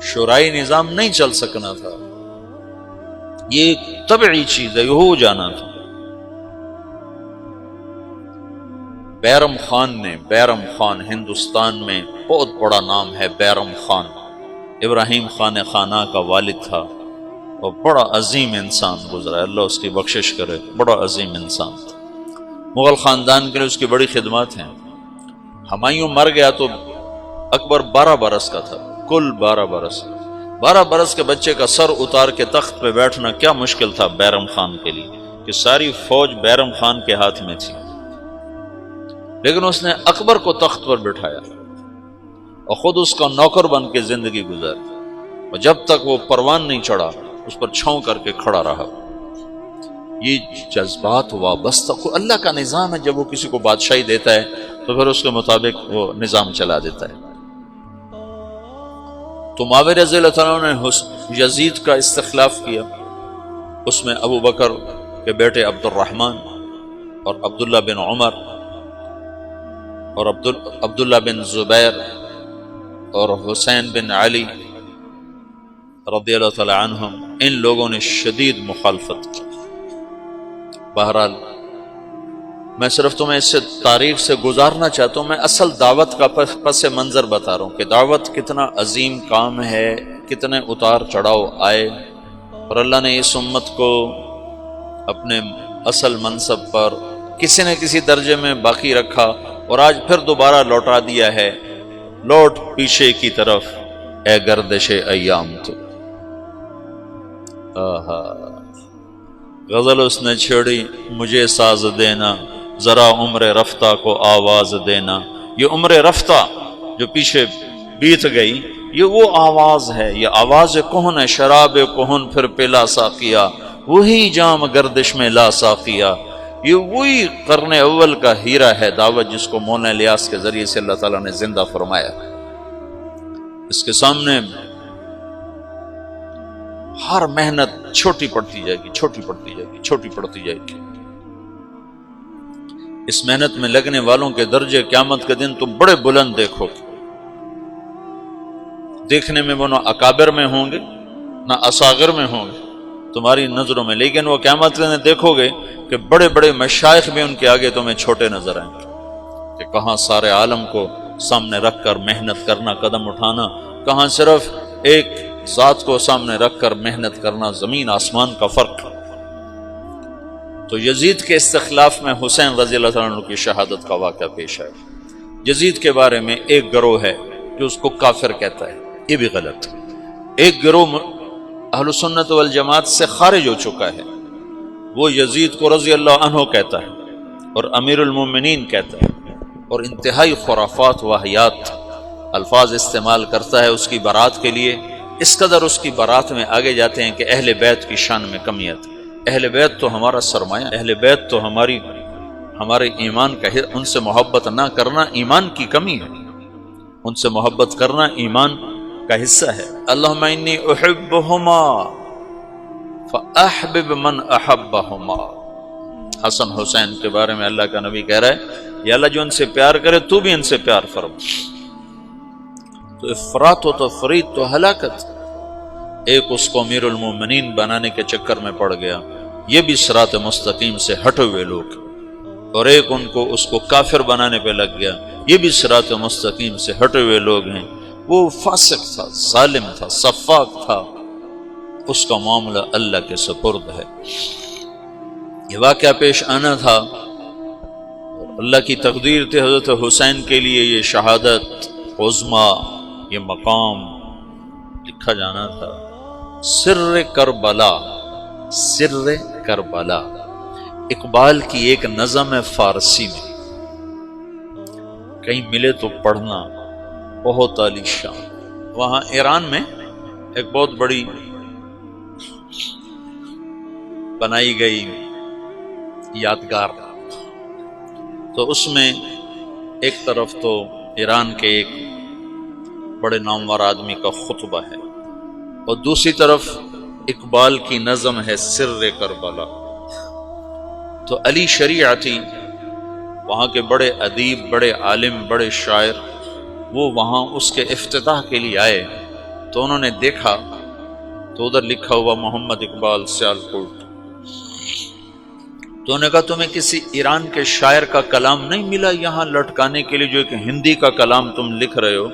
شورائی نظام نہیں چل سکنا تھا، یہ ایک طبعی چیز ہے، یہ ہو جانا تھا۔ بیرم خان ہندوستان میں بہت بڑا نام ہے، بیرم خان ابراہیم خان خانہ کا والد تھا، اور بڑا عظیم انسان گزرا ہے، اللہ اس کی بخشش کرے، بڑا عظیم انسان تھا۔ مغل خاندان کے لیے اس کی بڑی خدمات ہیں۔ ہمایوں مر گیا تو اکبر 12 برس کا تھا، کل 12 برس کے بچے کا سر اتار کے تخت پہ بیٹھنا کیا مشکل تھا بیرم خان کے لیے، کہ ساری فوج بیرم خان کے ہاتھ میں تھی، لیکن اس نے اکبر کو تخت پر بٹھایا اور خود اس کا نوکر بن کے زندگی گزاری، اور جب تک وہ پروان نہیں چڑھا اس پر چھاؤں کر کے کھڑا رہا۔ یہ جذبات وابستہ، اللہ کا نظام ہے، جب وہ کسی کو بادشاہی دیتا ہے تو پھر اس کے مطابق وہ نظام چلا دیتا ہے۔ تو معاویہ رضی اللہ عنہ نے یزید کا استخلاف کیا، اس میں ابو بکر کے بیٹے عبد الرحمن اور عبداللہ بن عمر اور عبداللہ بن زبیر اور حسین بن علی رضی اللہ تعالی عنہم، ان لوگوں نے شدید مخالفت کی۔ بہرحال میں صرف تمہیں اس سے تاریخ سے گزارنا چاہتا ہوں، میں اصل دعوت کا پس منظر بتا رہا ہوں کہ دعوت کتنا عظیم کام ہے، کتنے اتار چڑھاؤ آئے، اور اللہ نے اس امت کو اپنے اصل منصب پر کسی نہ کسی درجے میں باقی رکھا، اور آج پھر دوبارہ لوٹا دیا ہے، لوٹ پیچھے کی طرف اے گردش ایام تو۔ غزل اس نے چھیڑی مجھے ساز دینا، ذرا عمر رفتہ کو آواز دینا۔ یہ عمر رفتہ جو پیچھے بیت گئی، یہ وہ آواز ہے، یہ آواز کہن ہے، شراب کہن پھر پلا ساقیا، وہی جام گردش میں لا ساقیا۔ یہ وہی قرن اول کا ہیرا ہے دعوت، جس کو مولانا الیاس کے ذریعے سے اللہ تعالیٰ نے زندہ فرمایا۔ اس کے سامنے ہر محنت چھوٹی پڑتی جائے گی، چھوٹی پڑتی جائے گی، چھوٹی پڑتی جائے گی۔ اس محنت میں لگنے والوں کے درجے قیامت کے دن تم بڑے بلند دیکھو گے۔ دیکھنے میں وہ نہ اکابر میں ہوں گے نہ اصاغر میں ہوں گے تمہاری نظروں میں، لیکن وہ قیامت کے دن دیکھو گے کہ بڑے بڑے مشائخ بھی ان کے آگے تمہیں چھوٹے نظر آئیں گے، کہ کہاں سارے عالم کو سامنے رکھ کر محنت کرنا، قدم اٹھانا، کہاں صرف ایک ذات کو سامنے رکھ کر محنت کرنا، زمین آسمان کا فرق۔ تو یزید کے استخلاف میں حسین رضی اللہ عنہ کی شہادت کا واقعہ پیش ہے۔ یزید کے بارے میں ایک گروہ ہے جو اس کو کافر کہتا ہے، یہ بھی غلط ہے۔ ایک گروہ اہل سنت والجماعت سے خارج ہو چکا ہے، وہ یزید کو رضی اللہ عنہ کہتا ہے اور امیر المومنین کہتا ہے، اور انتہائی خرافات واہیات الفاظ استعمال کرتا ہے اس کی برات کے لیے۔ اس قدر اس کی برات میں آگے جاتے ہیں کہ اہل بیت کی شان میں کمی آتی ہے۔ اہل بیت تو ہمارا سرمایہ، اہل بیت تو ہمارے ایمان کا، ان سے محبت نہ کرنا ایمان کی کمی ہے، ان سے محبت کرنا ایمان کا حصہ ہے۔ اللہم انی احبہما فاحبب من احبہما۔ حسن حسین کے بارے میں اللہ کا نبی کہہ رہا ہے، یا اللہ جو ان سے پیار کرے تو بھی ان سے پیار فرما۔ تو افراط و تفریط تو ہلاکت۔ ایک اس کو امیر المومنین بنانے کے چکر میں پڑ گیا، یہ بھی صراط مستقیم سے ہٹے ہوئے لوگ، اور ایک ان کو اس کو کافر بنانے پہ لگ گیا، یہ بھی صراط مستقیم سے ہٹے ہوئے لوگ ہیں۔ وہ فاسق تھا، ظالم تھا، سفاک تھا، اس کا معاملہ اللہ کے سپرد ہے۔ یہ واقعہ پیش آنا تھا، اللہ کی تقدیر تھی حضرت حسین کے لیے یہ شہادت عظمیٰ، یہ مقام لکھا جانا تھا۔ سر کربلا، سر کربلا اقبال کی ایک نظم ہے فارسی میں، کہیں ملے تو پڑھنا، بہت عالی شان۔ وہاں ایران میں ایک بہت بڑی بنائی گئی یادگار، تو اس میں ایک طرف تو ایران کے ایک بڑے نامور آدمی کا خطبہ ہے، اور دوسری طرف اقبال کی نظم ہے سر کربلا۔ تو علی شریعتی وہاں کے بڑے ادیب، بڑے عالم، بڑے شاعر، وہ وہاں اس کے افتتاح کے لیے آئے، تو انہوں نے دیکھا تو ادھر لکھا ہوا محمد اقبال سیالکوٹ، تو انہوں نے کہا تمہیں کسی ایران کے شاعر کا کلام نہیں ملا یہاں لٹکانے کے لیے، جو ایک ہندی کا کلام تم لکھ رہے ہو؟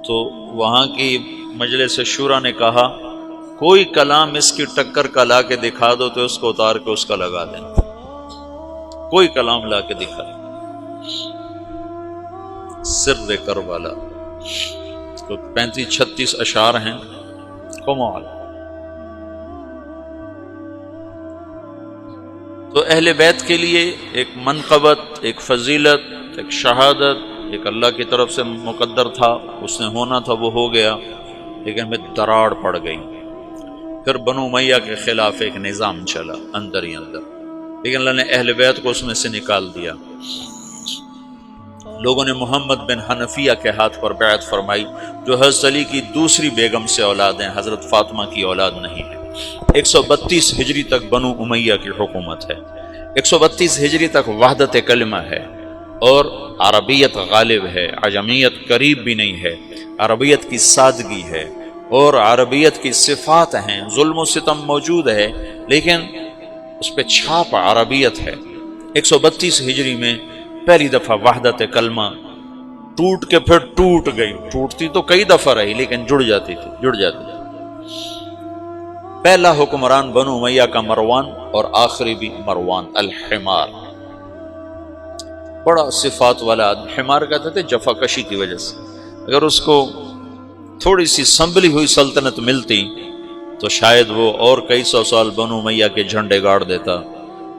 تو وہاں کی مجلس شورا نے کہا کوئی کلام اس کی ٹکر کا لا کے دکھا دو تو اس کو اتار کے اس کا لگا دیں، کوئی کلام لا کے دکھا دیں۔ سر کربلا تو 35-36 اشعار ہیں، کمال۔ تو اہل بیت کے لیے ایک منقبت، ایک فضیلت، ایک شہادت، ایک اللہ کی طرف سے مقدر تھا، اس نے ہونا تھا، وہ ہو گیا، لیکن میں دراڑ پڑ گئی۔ پھر بنو امیہ کے خلاف ایک نظام چلا اندر ہی اندر، لیکن اللہ نے اہل بیت کو اس میں سے نکال دیا۔ لوگوں نے محمد بن حنفیہ کے ہاتھ پر بیعت فرمائی، جو حضرت علی کی دوسری بیگم سے اولاد ہیں، حضرت فاطمہ کی اولاد نہیں ہے۔ 132 ہجری تک بنو امیہ کی حکومت ہے، 132 ہجری تک وحدت کلمہ ہے اور عربیت غالب ہے، عجمیت قریب بھی نہیں ہے، عربیت کی سادگی ہے اور عربیت کی صفات ہیں، ظلم و ستم موجود ہے لیکن اس پہ چھاپ عربیت ہے۔ 132 ہجری میں پہلی دفعہ وحدت کلمہ ٹوٹ کے پھر ٹوٹ گئی، ٹوٹتی تو کئی دفعہ رہی لیکن جڑ جاتی تھی۔ پہلا حکمران بنو امیہ کا مروان اور آخری بھی مروان الحمار، بڑا صفات والا حمار کہتے تھے جفا کشی کی وجہ سے، اگر اس کو تھوڑی سی سنبھلی ہوئی سلطنت ملتی تو شاید وہ اور کئی سو سال بنو امیہ کے جھنڈے گاڑ دیتا،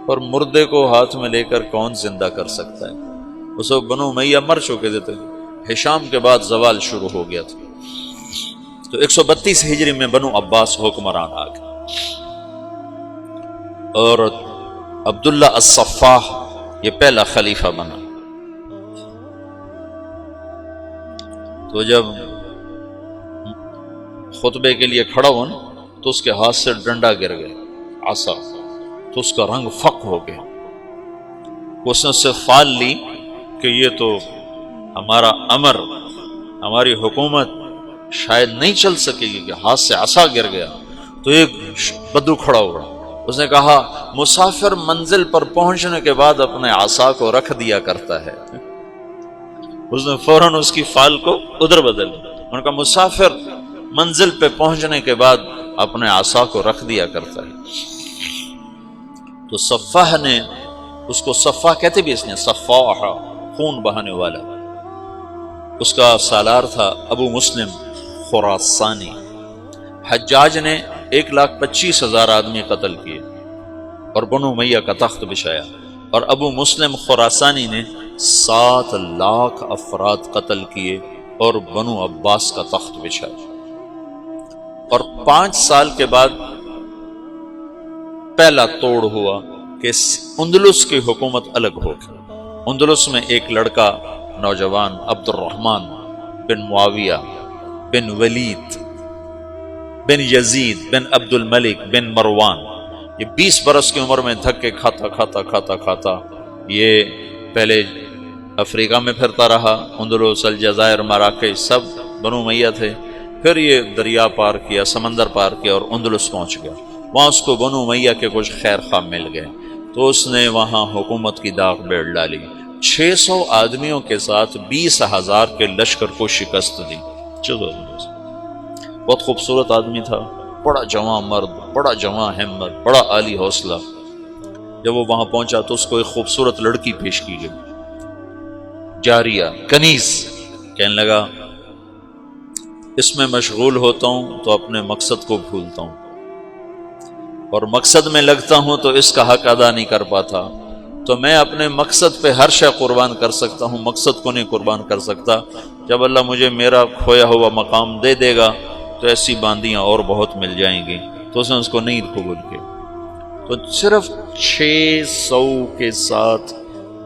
اور مردے کو ہاتھ میں لے کر کون زندہ کر سکتا ہے؟ اس وقت بنو امیہ مر چکے تھے، ہشام کے بعد زوال شروع ہو گیا تھا۔ تو 132 ہجری میں بنو عباس حکمران آ گئے اور عبداللہ الصفاح یہ پہلا خلیفہ بنا۔ تو جب خطبے کے لیے کھڑا ہوا تو اس کے ہاتھ سے ڈنڈا گر گیا، عصا، تو اس کا رنگ فق ہو گیا۔ اس نے اس سے فال لی کہ یہ تو ہمارا امر، ہماری حکومت شاید نہیں چل سکے گی کہ ہاتھ سے عصا گر گیا۔ تو ایک بدو کھڑا ہوا، اس نے کہا مسافر منزل پر پہنچنے کے بعد اپنے عصا کو رکھ دیا کرتا ہے۔ اس نے فوراً اس کی فال کو ادھر بدل، انہوں نے کہا مسافر منزل پہ پہنچنے کے بعد اپنے عصا کو رکھ دیا کرتا ہے۔ تو صفاح نے اس کو، صفاح کہتے بھی اس نے، صفاح خون بہانے والا، اس کا سالار تھا ابو مسلم خراسانی۔ حجاج نے 1,25,000 آدمی قتل کیے اور بنو امیہ کا تخت بچھایا، اور ابو مسلم خراسانی نے 7 لاکھ افراد قتل کیے اور بنو عباس کا تخت بچھایا۔ اور 5 سال کے بعد پہلا توڑ ہوا کہ اندلس کی حکومت الگ ہو گئی۔ اندلس میں ایک لڑکا نوجوان عبد الرحمن بن معاویہ بن ولید بن یزید بن عبد الملک بن مروان، یہ 20 برس کی عمر میں دھکے کھاتا یہ پہلے افریقہ میں پھرتا رہا، اندلس، الجزائر، مراکش سب بنو امیہ تھے، پھر یہ دریا پار کیا، سمندر پار کیا اور اندلس پہنچ گیا۔ وہاں اس کو بنو امیہ کے کچھ خیر خواہ مل گئے تو اس نے وہاں حکومت کی داغ بیڑ ڈالی، 600 آدمیوں کے ساتھ 20,000 کے لشکر کو شکست دی۔ بہت خوبصورت آدمی تھا، بڑا جواں مرد، بڑا جواں ہمت، بڑا عالی حوصلہ۔ جب وہ وہاں پہنچا تو اس کو ایک خوبصورت لڑکی پیش کی گئی، جاریہ، کنیز۔ کہنے لگا اس میں مشغول ہوتا ہوں تو اپنے مقصد کو بھولتا ہوں، اور مقصد میں لگتا ہوں تو اس کا حق ادا نہیں کر پاتا، تو میں اپنے مقصد پہ ہر شے قربان کر سکتا ہوں، مقصد کو نہیں قربان کر سکتا۔ جب اللہ مجھے میرا کھویا ہوا مقام دے دے گا تو ایسی باندیاں اور بہت مل جائیں گی۔ تو اس نے اس کو نہیں قبول کیا، تو صرف 600 کے ساتھ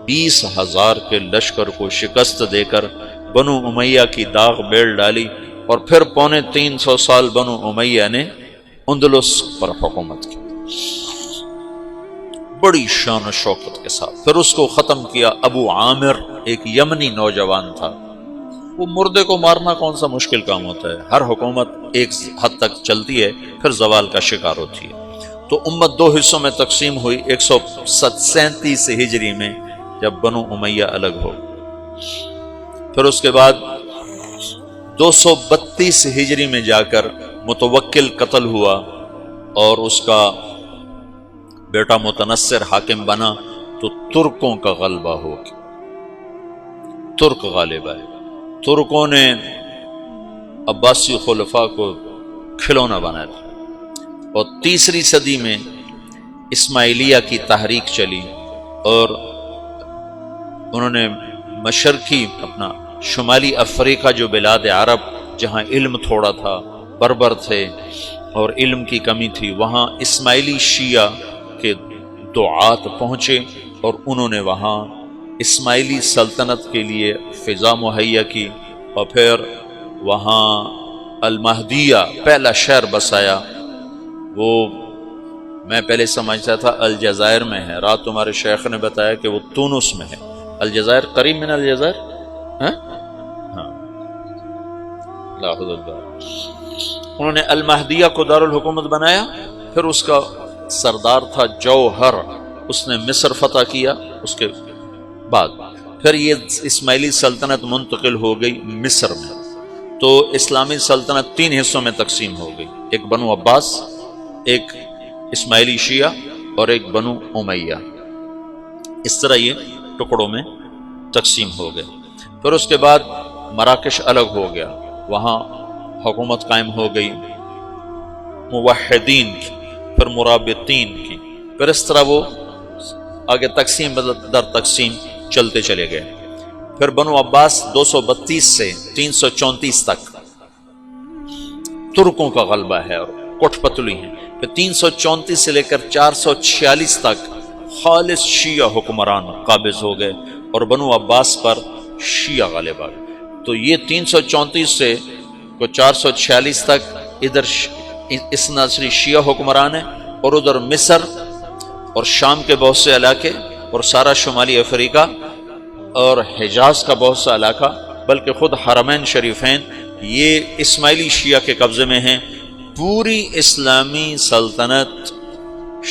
20,000 کے لشکر کو شکست دے کر بنو امیہ کی داغ بیل ڈالی، اور پھر 350 سال بنو امیہ نے اندلس پر حکومت کی بڑی شان و شوکت کے ساتھ۔ پھر اس کو ختم کیا ابو عامر، ایک یمنی نوجوان تھا۔ وہ مردے کو مارنا کون سا مشکل کام ہوتا ہے، ہر حکومت ایک حد تک چلتی ہے پھر زوال کا شکار ہوتی ہے۔ تو امت 2 حصوں میں تقسیم ہوئی 137 ہجری میں جب بنو امیہ الگ ہو۔ پھر اس کے بعد 232 ہجری میں جا کر متوکل قتل ہوا اور اس کا بیٹا متنصر حاکم بنا، تو ترکوں کا غلبہ ہو گیا، ترک غالب آئے۔ ترکوں نے عباسی خلفاء کو کھلونا بنایا، اور 3 صدی میں اسماعیلیہ کی تحریک چلی، اور انہوں نے مشرقی اپنا شمالی افریقہ جو بلاد عرب جہاں علم تھوڑا تھا، بربر تھے اور علم کی کمی تھی، وہاں اسماعیلی شیعہ کے دعات پہنچے اور انہوں نے وہاں اسماعیلی سلطنت کے لیے فضا مہیا کی، اور پھر وہاں المہدیہ پہلا شہر بسایا۔ وہ میں پہلے سمجھتا تھا الجزائر میں ہے، رات تمہارے شیخ نے بتایا کہ وہ تونس میں ہے۔ الجزائر قریب من الجزائر، ہاں اللہ اکبر۔ انہوں نے المہدیہ کو دارالحکومت بنایا، پھر اس کا سردار تھا جوہر، اس نے مصر فتح کیا، اس کے بعد پھر یہ اسماعیلی سلطنت منتقل ہو گئی مصر میں، تو اسلامی سلطنت 3 حصوں میں تقسیم ہو گئی، ایک بنو عباس، ایک اسماعیلی شیعہ اور ایک بنو امیہ، اس طرح یہ ٹکڑوں میں تقسیم ہو گئے۔ پھر اس کے بعد مراکش الگ ہو گیا، وہاں حکومت قائم ہو گئی موحدین کی، پھر مرابطین کی، پھر اس طرح وہ آگے تقسیم در تقسیم چلتے چلے گئے۔ پھر بنو عباس 232 سے 334 تک ترکوں کا غلبہ ہے اور کٹ پتلی ہیں، پھر 334 سے لے کر 446 تک خالص شیعہ حکمران قابض ہو گئے اور بنو عباس پر شیعہ غالب آ گئے۔ تو یہ 334 سے 446 تک ادھر اثناعشری شیعہ حکمران ہیں، اور ادھر مصر اور شام کے بہت سے علاقے اور سارا شمالی افریقہ اور حجاز کا بہت سا علاقہ، بلکہ خود حرمین شریفین یہ اسماعیلی شیعہ کے قبضے میں ہیں۔ پوری اسلامی سلطنت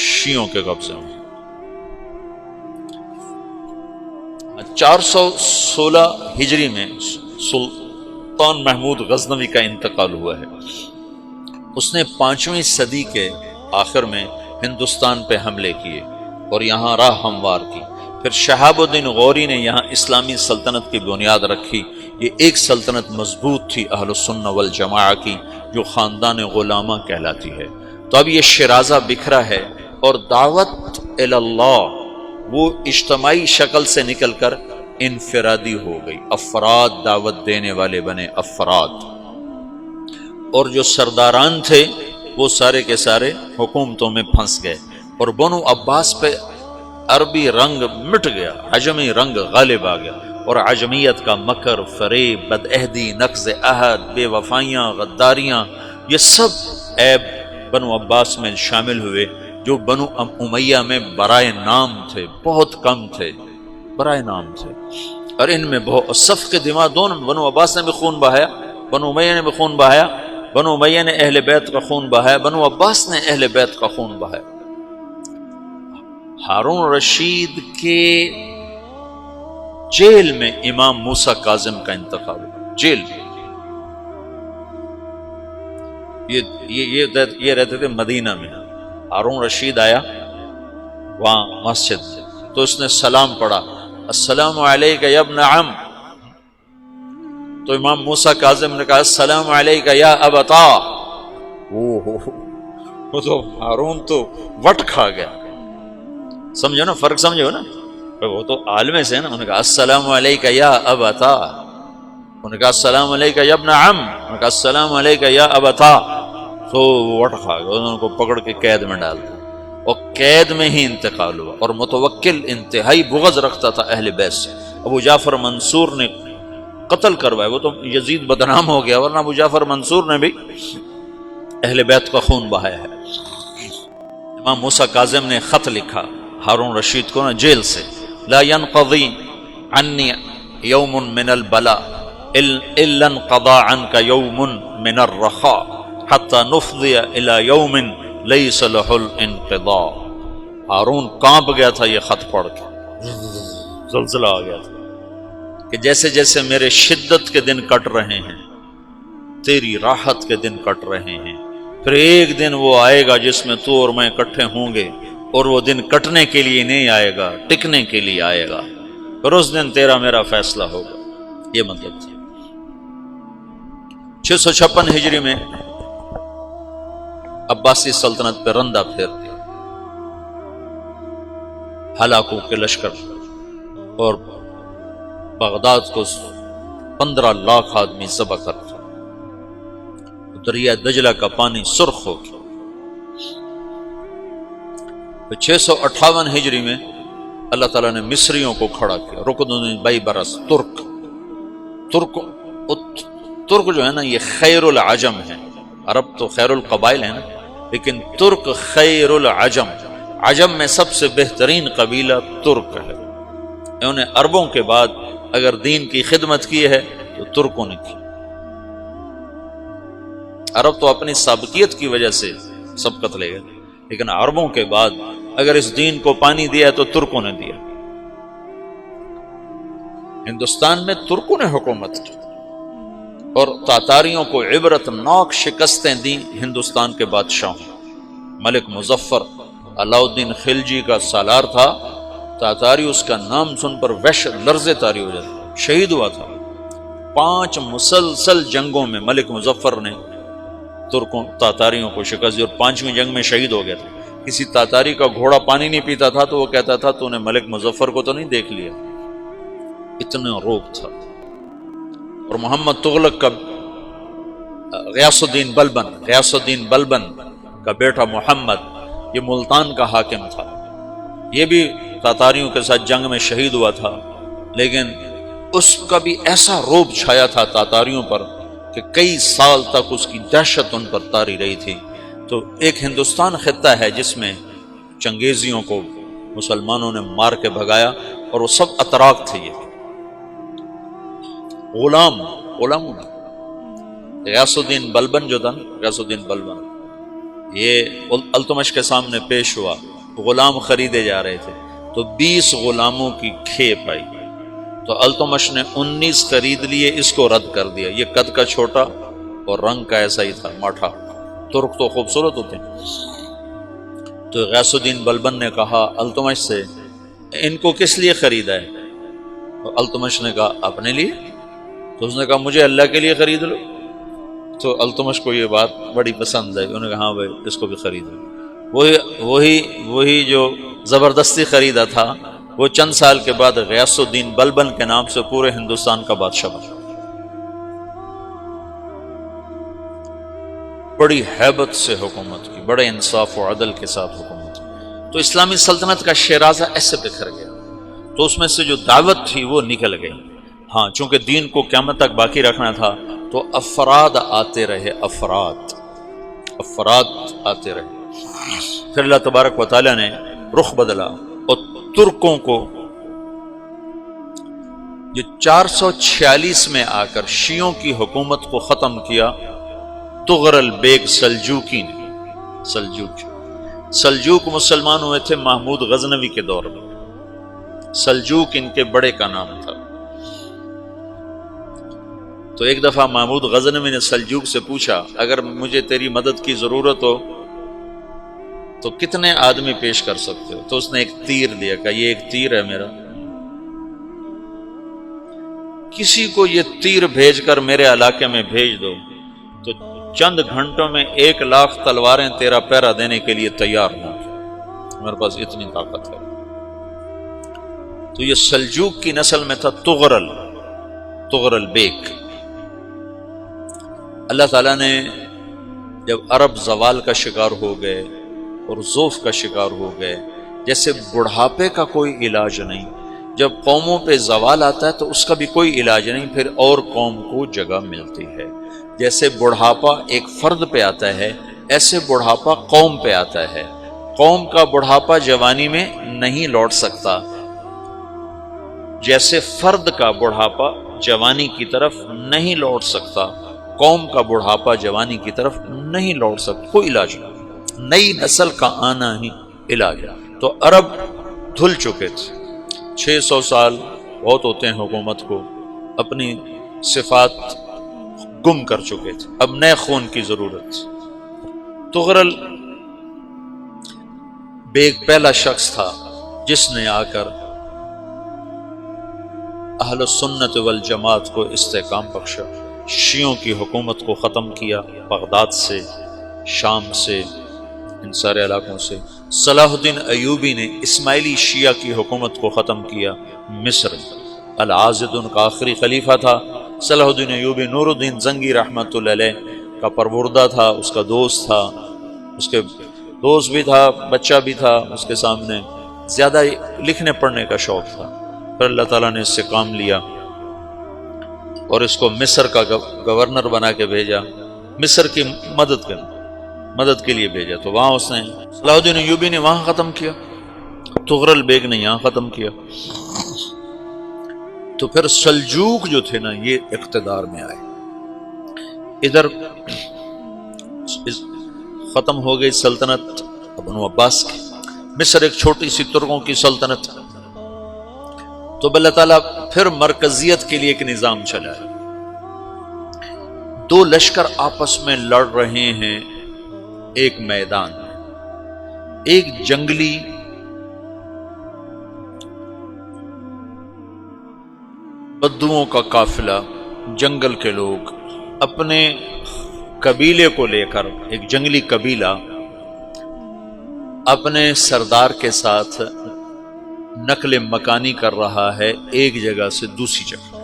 شیعوں کے قبضے میں۔ 416 ہجری میں سلطان محمود غزنوی کا انتقال ہوا ہے۔ اس نے 5ویں صدی کے آخر میں ہندوستان پہ حملے کیے اور یہاں راہ ہموار کی۔ پھر شہاب الدین غوری نے یہاں اسلامی سلطنت کی بنیاد رکھی۔ یہ ایک سلطنت مضبوط تھی اہل السنہ والجماعہ کی، جو خاندان غلامہ کہلاتی ہے۔ تو اب یہ شیرازہ بکھرا ہے، اور دعوت اللہ وہ اجتماعی شکل سے نکل کر انفرادی ہو گئی، افراد دعوت دینے والے بنے افراد، اور جو سرداران تھے وہ سارے کے سارے حکومتوں میں پھنس گئے، اور بنو عباس پہ عربی رنگ مٹ گیا، عجمی رنگ غالب آ گیا، اور عجمیت کا مکر، فریب، بدعہدی، نقض عہد، بے وفائیاں، غداریاں، یہ سب عیب بنو عباس میں شامل ہوئے، جو بنو امیہ میں برائے نام تھے، بہت کم تھے، برائے نام تھے، اور ان میں بہت صف کے دماغ دونوں، بنو عباس نے بھی خون بہایا، بنو امیہ نے بھی خون بہایا، بنو امیہ نے اہل بیت کا خون بہایا، بنو عباس نے اہل بیت کا خون بہایا۔ ہارون رشید کے جیل میں امام موسیٰ کاظم کا انتقال ہوا، جیل میں۔ یہ رہتے تھے مدینہ میں۔ ہارون رشید آیا وہاں مسجد، تو اس نے سلام پڑھا، السلام علیک یا ابن عم، تو امام موسیٰ کاظم نے کہا السلام علیک یا ابتا۔ وہ تو ہارون تو وٹ کھا گیا، سمجھو نا فرق، سمجھو نا، وہ تو عالم سے ہے نا، انہوں نے کہا السلام علیک یا ابتا، انہوں نے کہا السلام علیک یا ابن عم، انہوں نے کہا السلام علیک یا ابتا، تو وہ وٹ کھا گیا، انہوں کو پکڑ کے قید میں ڈال دیا، اور قید میں ہی انتقال ہوا۔ اور متوکل انتہائی بغض رکھتا تھا اہل بیت سے، ابو جعفر منصور نے قتل کروایا، وہ تو یزید بدنام ہو گیا، ورنہ ابو جعفر منصور نے بھی اہل بیت کا خون بہایا ہے۔ امام موسیٰ کاظم نے خط لکھا ہارون رشید کو نا جیل سے، لا ينقضی عنی یوم من البلاء الا انقضى عنك یوم من الرخاء حتى نفضی الى یوم لیس له الانقضاء۔ ہارون کانپ گیا تھا یہ خط پڑھ کے، زلزلہ آ گیا تھا کہ جیسے جیسے میرے شدت کے دن کٹ رہے ہیں، تیری راحت کے دن کٹ رہے ہیں، پھر ایک دن وہ آئے گا جس میں تو اور میں اکٹھے ہوں گے، اور وہ دن کٹنے کے لیے نہیں آئے گا، ٹکنے کے لیے آئے گا، پھر اس دن تیرا میرا فیصلہ ہوگا۔ یہ مطلب تھا۔ 656 ہجری میں عباسی سلطنت پہ رندہ پھیر دیا، ہلاکوں کے لشکر، اور بغداد کو 15 لاکھ آدمی ذبح کر دیا، دریا دجلہ کا پانی سرخ ہو گیا۔ 658 ہجری میں اللہ تعالیٰ نے مصریوں کو کھڑا کیا، رکن بائی برس، ترک جو ہے نا یہ خیر العجم ہے، عرب تو خیر القبائل ہے نا، لیکن ترک خیر العجم، عجم میں سب سے بہترین قبیلہ ترک ہے۔ انہوں نے عربوں کے بعد اگر دین کی خدمت کی ہے تو ترکوں نے کی۔ عرب تو اپنی سابقیت کی وجہ سے سبقت لے گئے، لیکن عربوں کے بعد اگر اس دین کو پانی دیا ہے تو ترکوں نے دیا۔ ہندوستان میں ترکوں نے حکومت کی اور تاتاریوں کو عبرتناک شکستیں دیں ہندوستان کے بادشاہوں۔ ملک مظفر علاؤ الدین خلجی کا سالار تھا، تاتاری اس کا نام سن پر وحش لرزے طاری ہو جاتے، شہید ہوا تھا۔ 5 مسلسل جنگوں میں ملک مظفر نے ترکوں تاتاریوں کو شکست دی اور 5ویں جنگ میں شہید ہو گیا تھا۔ کسی تاتاری کا گھوڑا پانی نہیں پیتا تھا تو وہ کہتا تھا تو نے ملک مظفر کو تو نہیں دیکھ لیا، اتنا روب تھا۔ اور محمد تغلق کا غیاث الدین بلبن کا بیٹا محمد، یہ ملتان کا حاکم تھا، یہ بھی تاتاریوں کے ساتھ جنگ میں شہید ہوا تھا، لیکن اس کا بھی ایسا روب چھایا تھا تاتاریوں پر کہ کئی سال تک اس کی دہشت ان پر طاری رہی تھی۔ تو ایک ہندوستان خطہ ہے جس میں چنگیزیوں کو مسلمانوں نے مار کے بھگایا، اور وہ سب اتراک تھے۔ یہ غلام غیاث الدین بلبن جو تھا نا، غیاث الدین بلبن، یہ التمش کے سامنے پیش ہوا، غلام خریدے جا رہے تھے تو 20 غلاموں کی کھیپ آئی، تو التمش نے 19 خرید لیے، اس کو رد کر دیا۔ یہ قد کا چھوٹا اور رنگ کا ایسا ہی تھا، ماٹھا۔ ترک تو خوبصورت ہوتے ہیں۔ تو غیاث الدین بلبن نے کہا التمش سے، ان کو کس لیے خریدا ہے؟ تو التمش نے کہا اپنے لیے۔ تو اس نے کہا مجھے اللہ کے لیے خرید لو۔ تو التمش کو یہ بات بڑی پسند ہے، انہوں نے کہا ہاں بھائی اس کو بھی خرید لو۔ وہی جو زبردستی خریدا تھا، وہ چند سال کے بعد غیاث الدین بلبن کے نام سے پورے ہندوستان کا بادشاہ بنا۔ بڑی ہیبت سے حکومت کی، بڑے انصاف و عدل کے ساتھ حکومت کی۔ تو اسلامی سلطنت کا شیرازہ ایسے بکھر گیا، تو اس میں سے جو دعوت تھی وہ نکل گئی۔ ہاں، چونکہ دین کو قیامت تک باقی رکھنا تھا تو افراد آتے رہے، افراد آتے رہے۔ پھر اللہ تبارک و تعالیٰ نے رخ بدلا اور ترکوں کو جو 446 میں آ کر شیعوں کی حکومت کو ختم کیا تغرل بیگ سلجوکی نے۔ سلجوک مسلمان ہوئے تھے محمود غزنوی کے دور میں، سلجوک ان کے بڑے کا نام تھا۔ تو ایک دفعہ محمود غزنوی نے سلجوک سے پوچھا اگر مجھے تیری مدد کی ضرورت ہو تو کتنے آدمی پیش کر سکتے ہو؟ تو اس نے ایک تیر دیا، کہا یہ ایک تیر ہے میرا، کسی کو یہ تیر بھیج کر میرے علاقے میں بھیج دو تو چند گھنٹوں میں 1,00,000 تلواریں تیرا پہرا دینے کے لیے تیار ہوں، میرے پاس اتنی طاقت ہے۔ تو یہ سلجوک کی نسل میں تھا تغرل بیگ۔ اللہ تعالیٰ نے جب عرب زوال کا شکار ہو گئے اور ضعف کا شکار ہو گئے، جیسے بڑھاپے کا کوئی علاج نہیں، جب قوموں پہ زوال آتا ہے تو اس کا بھی کوئی علاج نہیں، پھر اور قوم کو جگہ ملتی ہے۔ جیسے بڑھاپا ایک فرد پہ آتا ہے، ایسے بڑھاپا قوم پہ آتا ہے۔ قوم کا بڑھاپا جوانی میں نہیں لوٹ سکتا، جیسے فرد کا بڑھاپا جوانی کی طرف نہیں لوٹ سکتا، قوم کا بڑھاپا جوانی کی طرف نہیں لوٹ سکتا، کوئی علاج نہیں، نئی نسل کا آنا ہی علاج ہے۔ تو عرب دھل چکے تھے، 600 سال بہت ہوتے ہیں حکومت کو، اپنی صفات گم کر چکے تھے، اب نئے خون کی ضرورت تھی۔ تغرل بیگ پہلا شخص تھا جس نے آ کر اہل سنت والجماعت کو استحکام بخشا، شیعوں کی حکومت کو ختم کیا، بغداد سے، شام سے، ان سارے علاقوں سے۔ صلاح الدین ایوبی نے اسماعیلی شیعہ کی حکومت کو ختم کیا، مصر۔ العاضد ان کا آخری خلیفہ تھا صلاح الدین ایوبی، نور الدین زنگی رحمۃ اللہ علیہ کا پروردہ تھا، اس کا دوست تھا، اس کے دوست بھی تھا، بچہ بھی تھا اس کے سامنے، زیادہ لکھنے پڑھنے کا شوق تھا۔ پھر اللہ تعالیٰ نے اس سے کام لیا اور اس کو مصر کا گورنر بنا کے بھیجا، مصر کی مدد کرنا۔ مدد کے لیے بھیجا تو وہاں اس نے صلاح الدین ایوبی نے وہاں ختم کیا، تغرل بیگ نے یہاں ختم کیا. تو پھر سلجوق جو تھے نا یہ اقتدار میں آئے. ادھر ختم ہو گئی سلطنت بنو عباس کی. مصر ایک چھوٹی سی ترکوں کی سلطنت. تو اللہ تعالیٰ پھر مرکزیت کے لیے ایک نظام چلائے. دو لشکر آپس میں لڑ رہے ہیں ایک میدان میں. ایک جنگلی بدوؤں کا قافلہ، جنگل کے لوگ اپنے قبیلے کو لے کر، ایک جنگلی قبیلہ اپنے سردار کے ساتھ نقل مکانی کر رہا ہے ایک جگہ سے دوسری جگہ.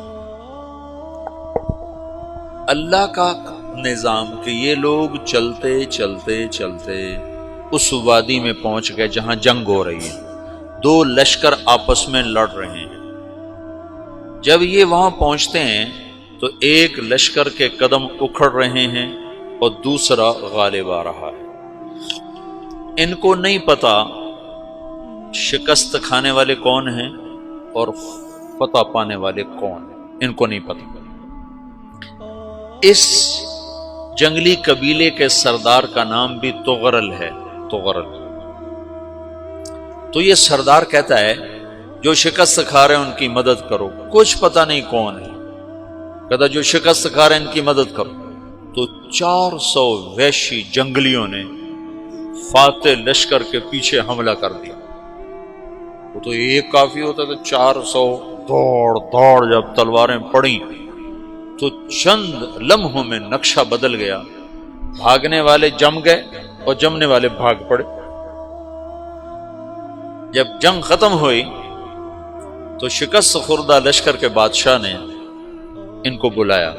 اللہ کا نظام کہ یہ لوگ چلتے چلتے چلتے اس وادی میں پہنچ گئے جہاں جنگ ہو رہی ہے. دو لشکر آپس میں لڑ رہے ہیں. جب یہ وہاں پہنچتے ہیں تو ایک لشکر کے قدم اکھڑ رہے ہیں اور دوسرا غالب آ رہا ہے. ان کو نہیں پتا شکست کھانے والے کون ہیں اور فتح پانے والے کون ہیں، ان کو نہیں پتا. اس جنگلی قبیلے کے سردار کا نام بھی تغرل ہے. تغرل. تو یہ سردار کہتا ہے جو شکست کھا رہے ہیں ان کی مدد کرو. کچھ پتہ نہیں کون ہے. کہتا جو شکست کھا رہے ہیں ان کی مدد کرو. تو 400 وحشی جنگلیوں نے فاتح لشکر کے پیچھے حملہ کر دیا. وہ تو ایک کافی ہوتا تھا، 400 دوڑ دوڑ جب تلواریں پڑیں تو چند لمحوں میں نقشہ بدل گیا. بھاگنے والے جم گئے اور جمنے والے بھاگ پڑے. جب جنگ ختم ہوئی تو شکست خوردہ لشکر کے بادشاہ نے ان کو بلایا.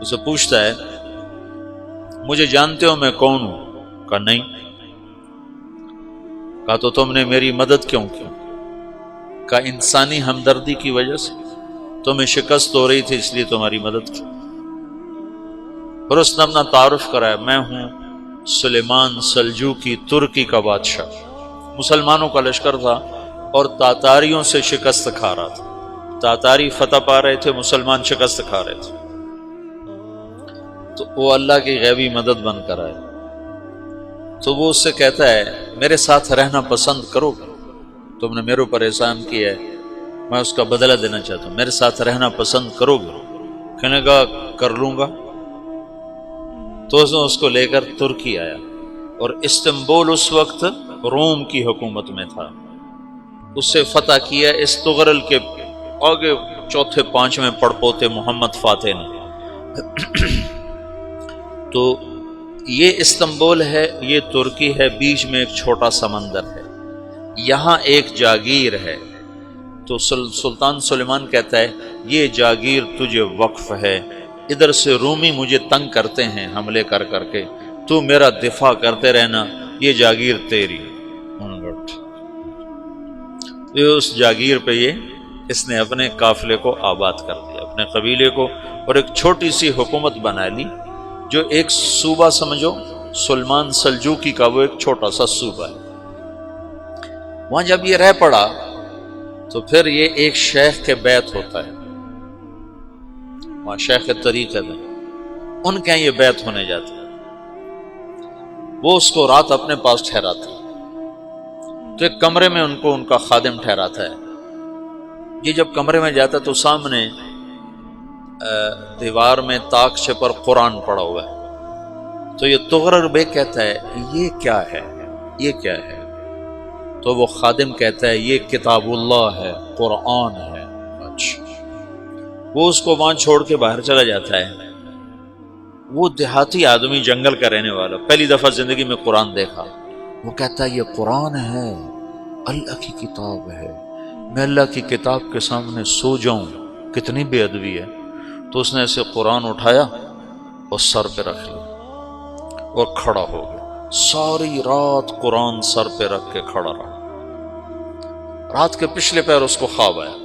اسے پوچھتا ہے مجھے جانتے ہو میں کون ہوں؟ کہا نہیں. کہا تو تم نے میری مدد کیوں کی؟ کہا انسانی ہمدردی کی وجہ سے. تمہیں شکست ہو رہی تھی اس لیے تمہاری مدد کی. پھر اس نے اپنا تعارف کرایا، میں ہوں سلیمان سلجوقی، ترکی کا بادشاہ. مسلمانوں کا لشکر تھا اور تاتاریوں سے شکست کھا رہا تھا. تاتاری فتح پا رہے تھے، مسلمان شکست کھا رہے تھے. تو وہ اللہ کی غیبی مدد بن کر آئے. تو وہ اس سے کہتا ہے میرے ساتھ رہنا پسند کرو گے؟ تم نے میرے اوپر احسان کیا ہے، میں اس کا بدلہ دینا چاہتا ہوں، میرے ساتھ رہنا پسند کرو گے؟ کہنے کا کر لوں گا. تو اس کو لے کر ترکی آیا اور استنبول اس وقت روم کی حکومت میں تھا. اس سے فتح کیا اس تغرل کے آگے چوتھے پانچویں پڑپوتے محمد فاتح نے. تو یہ استنبول ہے، یہ ترکی ہے، بیچ میں ایک چھوٹا سمندر ہے. یہاں ایک جاگیر ہے. تو سلطان سلیمان کہتا ہے یہ جاگیر تجھے وقف ہے. ادھر سے رومی مجھے تنگ کرتے ہیں حملے کر کر کے، تو میرا دفاع کرتے رہنا، یہ جاگیر تیری. اس جاگیر پہ اس نے اپنے قافلے کو آباد کر دیا، اپنے قبیلے کو، اور ایک چھوٹی سی حکومت بنا لی جو ایک صوبہ سمجھو سلمان سلجوقی کا، وہ ایک چھوٹا سا صوبہ ہے. وہاں جب یہ رہ پڑا تو پھر یہ ایک شیخ کے بیت ہوتا ہے. وہاں شیخ طریقے میں ان کے یہ بیت ہونے جاتے ہیں. وہ اس کو رات اپنے پاس ٹھہراتا ہے. تو ایک کمرے میں ان کو ان کا خادم ٹھہراتا ہے. یہ جب کمرے میں جاتا ہے تو سامنے دیوار میں طاقچے پر قرآن پڑا ہوا ہے. تو یہ تغرل بیگ کہتا ہے یہ کیا ہے، یہ کیا ہے؟ تو وہ خادم کہتا ہے یہ کتاب اللہ ہے، قرآن ہے. اچھا. وہ اس کو وہاں چھوڑ کے باہر چلا جاتا ہے. وہ دیہاتی آدمی، جنگل کا رہنے والا، پہلی دفعہ زندگی میں قرآن دیکھا. وہ کہتا ہے یہ قرآن ہے، اللہ کی کتاب ہے، میں اللہ کی کتاب کے سامنے سو جاؤں، کتنی بے ادبی ہے. تو اس نے ایسے قرآن اٹھایا اور سر پہ رکھ لیا اور کھڑا ہو گیا. ساری رات قرآن سر پہ رکھ کے کھڑا رہا. رات کے پچھلے پہر اس کو خواب آیا.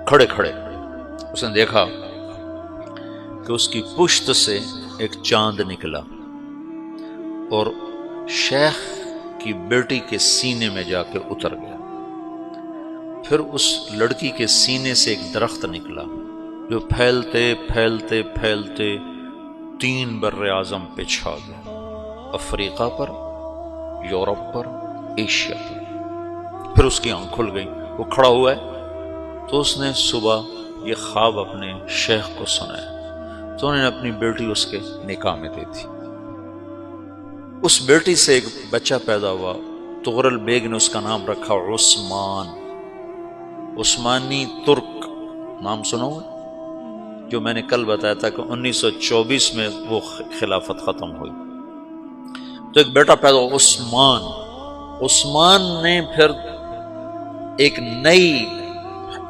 کھڑے کھڑے اس نے دیکھا کہ اس کی پشت سے ایک چاند نکلا اور شیخ کی بیٹی کے سینے میں جا کے اتر گیا۔ پھر اس لڑکی کے سینے سے ایک درخت نکلا جو پھیلتے پھیلتے پھیلتے 3 بر اعظم پہ چھا گیا، افریقہ پر، یورپ پر، ایشیا پر۔ پھر اس کی آنکھ کھل گئی، وہ کھڑا ہوا ہے تو اس نے صبح یہ خواب اپنے شیخ کو سنایا، تو انہوں نے اپنی بیٹی اس کے نکاح میں دے دی۔ اس بیٹی سے ایک بچہ پیدا ہوا، تغرل بیگ نے اس کا نام رکھا عثمان، عثمانی ترک نام سنا ہوا، جو میں نے کل بتایا تھا کہ 1924 میں وہ خلافت ختم ہوئی۔ تو ایک بیٹا پیدا ہوا عثمان۔ عثمان نے پھر ایک نئی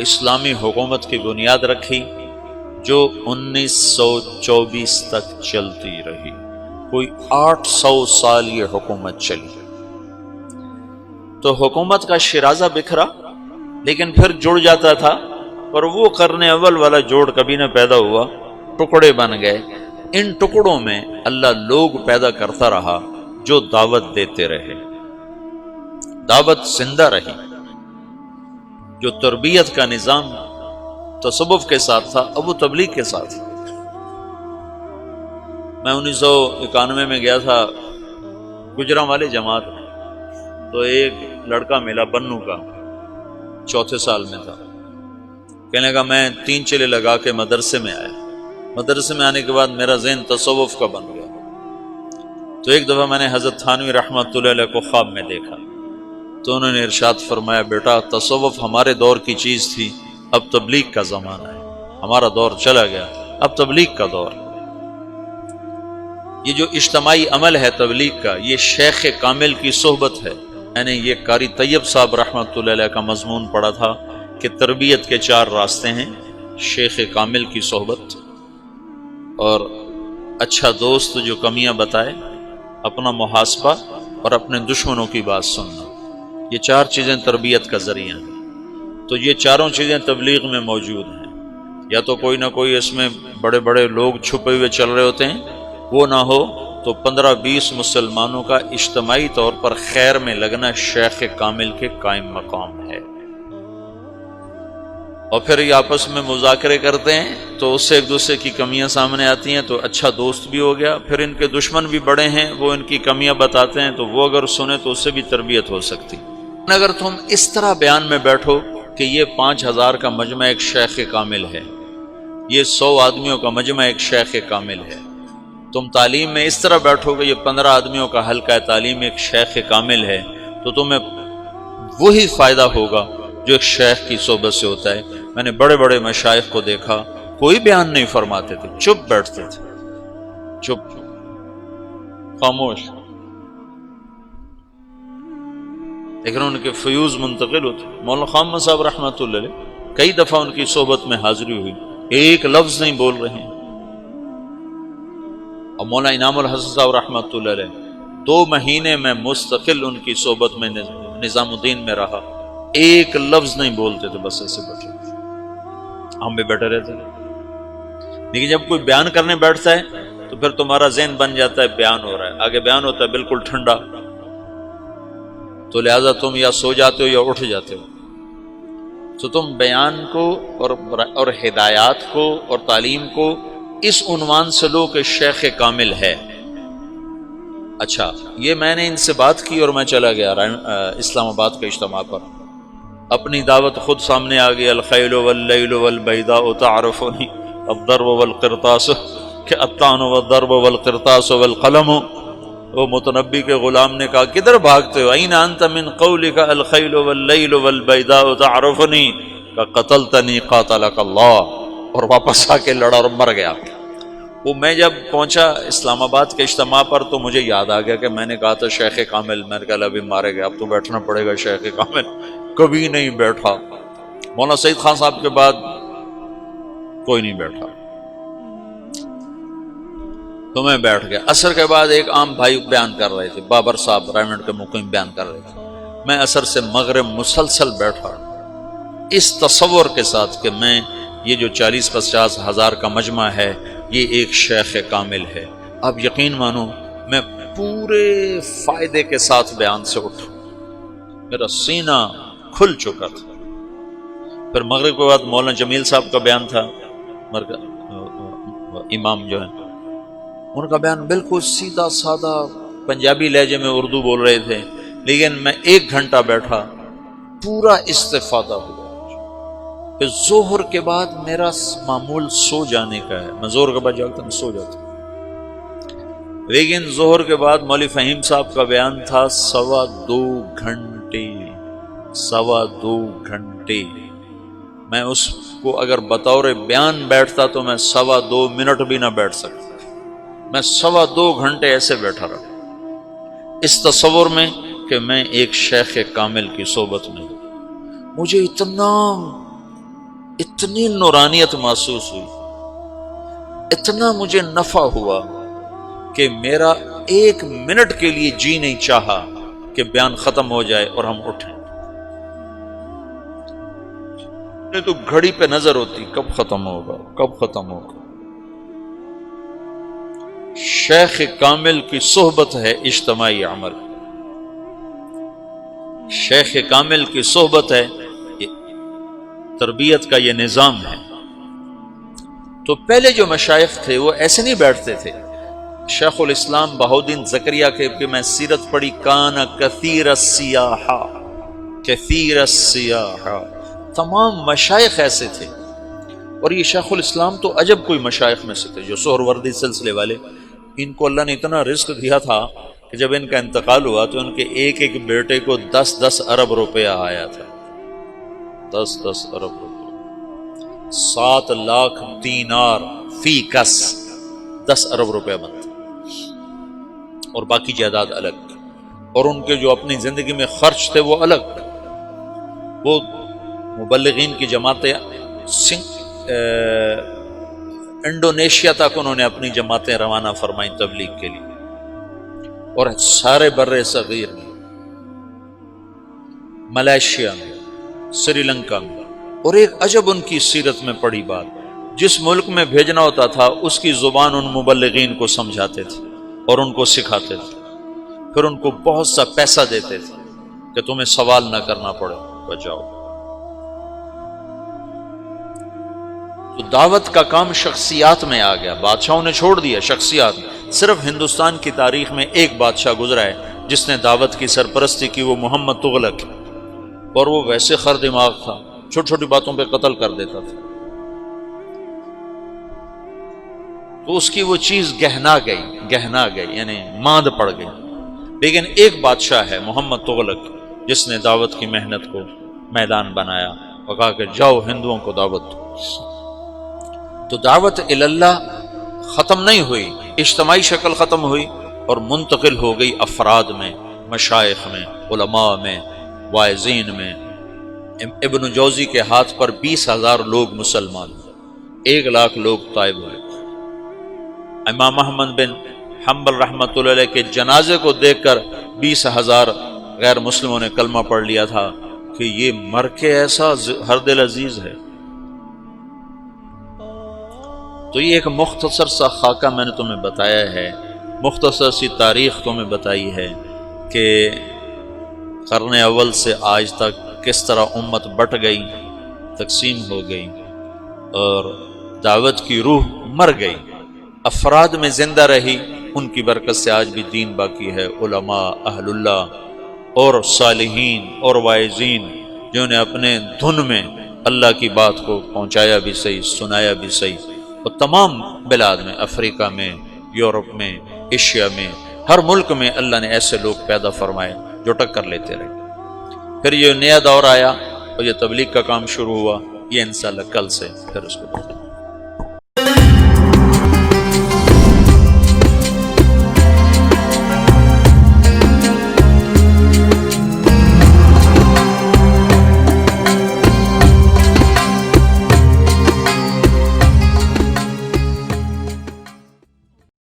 اسلامی حکومت کی بنیاد رکھی جو 1924 تک چلتی رہی، کوئی 800 سال یہ حکومت چلی۔ تو حکومت کا شیرازہ بکھرا لیکن پھر جڑ جاتا تھا، اور وہ قرن اول والا جوڑ کبھی نہ پیدا ہوا، ٹکڑے بن گئے۔ ان ٹکڑوں میں اللہ لوگ پیدا کرتا رہا جو دعوت دیتے رہے، دعوت زندہ رہی۔ جو تربیت کا نظام تصوف کے ساتھ تھا اب وہ تبلیغ کے ساتھ۔ میں 1991 میں گیا تھا گجرانوالے جماعت، تو ایک لڑکا ملا بنو کا، 4تھے سال میں تھا، کہنے لگا میں 3 چلے لگا کے مدرسے میں آیا۔ مدرسے میں آنے کے بعد میرا ذہن تصوف کا بن گیا۔ تو ایک دفعہ میں نے حضرت تھانوی رحمۃ اللہ علیہ کو خواب میں دیکھا، تو انہوں نے ارشاد فرمایا بیٹا تصوف ہمارے دور کی چیز تھی، اب تبلیغ کا زمانہ ہے، ہمارا دور چلا گیا، اب تبلیغ کا دور۔ یہ جو اجتماعی عمل ہے تبلیغ کا، یہ شیخ کامل کی صحبت ہے۔ یعنی یہ قاری طیب صاحب رحمۃ اللہ علیہ کا مضمون پڑھا تھا کہ تربیت کے 4 راستے ہیں: شیخ کامل کی صحبت، اور اچھا دوست جو کمیاں بتائے، اپنا محاسبہ، اور اپنے دشمنوں کی بات سننا۔ یہ 4 چیزیں تربیت کا ذریعہ ہیں۔ تو یہ 4 چیزیں تبلیغ میں موجود ہیں۔ یا تو کوئی نہ کوئی اس میں بڑے بڑے لوگ چھپے ہوئے چل رہے ہوتے ہیں، وہ نہ ہو تو 15-20 مسلمانوں کا اجتماعی طور پر خیر میں لگنا شیخ کامل کے قائم مقام ہے۔ اور پھر یہ آپس میں مذاکرے کرتے ہیں تو اس سے ایک دوسرے کی کمیاں سامنے آتی ہیں، تو اچھا دوست بھی ہو گیا۔ پھر ان کے دشمن بھی بڑے ہیں، وہ ان کی کمیاں بتاتے ہیں، تو وہ اگر سنیں تو اس سے بھی تربیت ہو سکتی۔ اگر تم اس طرح بیان میں بیٹھو کہ یہ 5000 کا مجمع ایک شیخ کامل ہے، یہ 100 آدمیوں کا مجمع ایک شیخ کامل ہے، تم تعلیم میں اس طرح بیٹھو کہ یہ 15 آدمیوں کا حلقہ تعلیم ایک شیخ کامل ہے، تو تمہیں وہی فائدہ ہوگا جو ایک شیخ کی صحبت سے ہوتا ہے۔ میں نے بڑے بڑے مشائخ کو دیکھا، کوئی بیان نہیں فرماتے تھے، چپ بیٹھتے تھے، چپ، خاموش، لیکن ان کے فیوز منتقل ہوتے۔ مولانا خامہ صاحب رحمۃ اللہ علیہ کئی دفعہ ان کی صحبت میں حاضری ہوئی، ایک لفظ نہیں بول رہے ہیں۔ اور مولانا انعام الحسن صاحب رحمۃ اللہ علیہ 2 مہینے میں مستقل ان کی صحبت میں نظام الدین میں رہا، ایک لفظ نہیں بولتے تھے، بس ایسے بیٹھے، ہم بھی بیٹھے رہتے ہیں۔ لیکن جب کوئی بیان کرنے بیٹھتا ہے تو پھر تمہارا ذہن بن جاتا ہے بیان ہو رہا ہے، آگے بیان ہوتا ہے بالکل ٹھنڈا، تو لہذا تم یا سو جاتے ہو یا اٹھ جاتے ہو۔ تو تم بیان کو اور ہدایات کو اور تعلیم کو اس عنوان سے لو کہ شیخ کامل ہے۔ اچھا، یہ میں نے ان سے بات کی اور میں چلا گیا اسلام آباد کے اجتماع پر، اپنی دعوت خود سامنے آ گئی، الخیل واللیل والبیداء تعرفنی الضرب والقرطاس، کہ الطعن والضرب والقرطاس والقلم۔ وہ متنبی کے غلام نے کہا کدھر بھاگتے ہو؟ این انت من قولک الخیل واللیل والبیداء تعرفنی، کہ قتلتنی قاتلک اللہ، اور واپس آ کے لڑا اور مر گیا۔ وہ میں جب پہنچا اسلام آباد کے اجتماع پر تو مجھے یاد آ گیا کہ میں نے کہا تھا شیخ کامل، میں نے کہا ابھی مارے گئے، اب تو بیٹھنا پڑے گا شیخ کامل، کبھی نہیں بیٹھا۔ مولانا سعید خان صاحب کے بعد کوئی نہیں بیٹھا، تو میں بیٹھ گیا۔ عصر کے بعد ایک عام بھائی بیان کر رہے تھے، بابر صاحب رائمنڈ کے مقیم بیان کر رہے تھے، میں عصر سے مغرب مسلسل بیٹھا اس تصور کے ساتھ کہ میں یہ جو 40-50 ہزار کا مجمع ہے یہ ایک شیخ کامل ہے، آپ یقین مانو میں پورے فائدے کے ساتھ بیان سے اٹھا، میرا سینہ کھل چکا تھا۔ پھر مغرب کے بعد مولانا جمیل صاحب کا بیان تھا، امام جو ہیں، ان کا بیان بالکل سیدھا سادہ پنجابی لہجے میں اردو بول رہے تھے، لیکن میں 1 گھنٹہ بیٹھا، پورا استفادہ ہوا۔ پھر ظہر کے بعد میرا معمول سو جانے کا ہے، میں ظہر کے بعد جاگتا میں سو جاتا، لیکن ظہر کے بعد مولوی فہیم صاحب کا بیان تھا 2.25 گھنٹے، 2.25 گھنٹے۔ میں اس کو اگر بطور بیان بیٹھتا تو میں 2.25 منٹ بھی نہ بیٹھ سکتا، میں 2.25 گھنٹے ایسے بیٹھا رہا، اس تصور میں کہ میں ایک شیخ کامل کی صحبت میں ہوں۔ مجھے اتنی نورانیت محسوس ہوئی، اتنا مجھے نفع ہوا کہ میرا 1 منٹ کے لیے جی نہیں چاہا کہ بیان ختم ہو جائے اور ہم اٹھیں۔ تو گھڑی پہ نظر ہوتی کب ختم ہوگا، کب ختم ہوگا۔ شیخ کامل کی صحبت ہے اجتماعی عمل، شیخ کامل کی صحبت ہے، تربیت کا یہ نظام ہے۔ تو پہلے جو مشائخ تھے وہ ایسے نہیں بیٹھتے تھے۔ شیخ الاسلام بہاؤالدین زکریہ کے میں سیرت پڑھی، کان کثیر السیاحہ، کثیر السیاحہ، تمام مشائخ ایسے تھے۔ اور یہ شیخ الاسلام تو عجب کوئی مشائخ میں سے تھے، جو سہروردی سلسلے والے، ان کو اللہ نے اتنا رزق دیا تھا کہ جب ان کا انتقال ہوا تو ان کے ایک ایک بیٹے کو 10 ارب روپیہ آیا تھا، 10 ارب روپیہ، 7 لاکھ دینار فی کس، 10 ارب روپیہ بنتا، اور باقی جائیداد الگ، اور ان کے جو اپنی زندگی میں خرچ تھے وہ الگ۔ وہ مبلغین کی جماعتیں انڈونیشیا تک انہوں نے اپنی جماعتیں روانہ فرمائیں تبلیغ کے لیے، اور سارے بر صغیر میں، ملائیشیا میں، سری لنکا میں۔ اور ایک عجب ان کی سیرت میں پڑھی بات، جس ملک میں بھیجنا ہوتا تھا اس کی زبان ان مبلغین کو سمجھاتے تھے اور ان کو سکھاتے تھے، پھر ان کو بہت سا پیسہ دیتے تھے کہ تمہیں سوال نہ کرنا پڑے، بجاؤ۔ تو دعوت کا کام شخصیات میں آ گیا، بادشاہوں نے چھوڑ دیا، شخصیات میں۔ صرف ہندوستان کی تاریخ میں ایک بادشاہ گزرا ہے جس نے دعوت کی سرپرستی کی، وہ محمد تغلق، اور وہ ویسے خر دماغ تھا، چھوٹی چھوٹی باتوں پہ قتل کر دیتا تھا، تو اس کی وہ چیز گہنا گئی، یعنی ماند پڑ گئی۔ لیکن ایک بادشاہ ہے محمد تغلق جس نے دعوت کی محنت کو میدان بنایا اور کہا کہ جاؤ ہندوؤں کو دعوت دو۔ تو دعوت اللہ ختم نہیں ہوئی، اجتماعی شکل ختم ہوئی اور منتقل ہو گئی افراد میں، مشائخ میں، علماء میں، واعظین میں۔ ابن جوزی کے ہاتھ پر 20,000 لوگ مسلمان، 1 لاکھ لوگ تائب ہوئے۔ امام احمد بن حنبل رحمۃ اللہ علیہ کے جنازے کو دیکھ کر 20,000 غیر مسلموں نے کلمہ پڑھ لیا تھا کہ یہ مر کے ایسا ہر دل عزیز ہے۔ تو یہ ایک مختصر سا خاکہ میں نے تمہیں بتایا ہے، مختصر سی تاریخ تمہیں بتائی ہے کہ قرن اول سے آج تک کس طرح امت بٹ گئی، تقسیم ہو گئی، اور دعوت کی روح مر گئی، افراد میں زندہ رہی، ان کی برکت سے آج بھی دین باقی ہے۔ علماء، اہل اللہ اور صالحین اور واعظین جنہوں نے اپنے دھن میں اللہ کی بات کو پہنچایا بھی صحیح، سنایا بھی صحیح، اور تمام بلاد میں، افریقہ میں، یورپ میں، ایشیا میں، ہر ملک میں اللہ نے ایسے لوگ پیدا فرمائے جو ٹکر لیتے رہے۔ پھر یہ نیا دور آیا اور یہ تبلیغ کا کام شروع ہوا، یہ انشاءاللہ کل سے پھر اس کو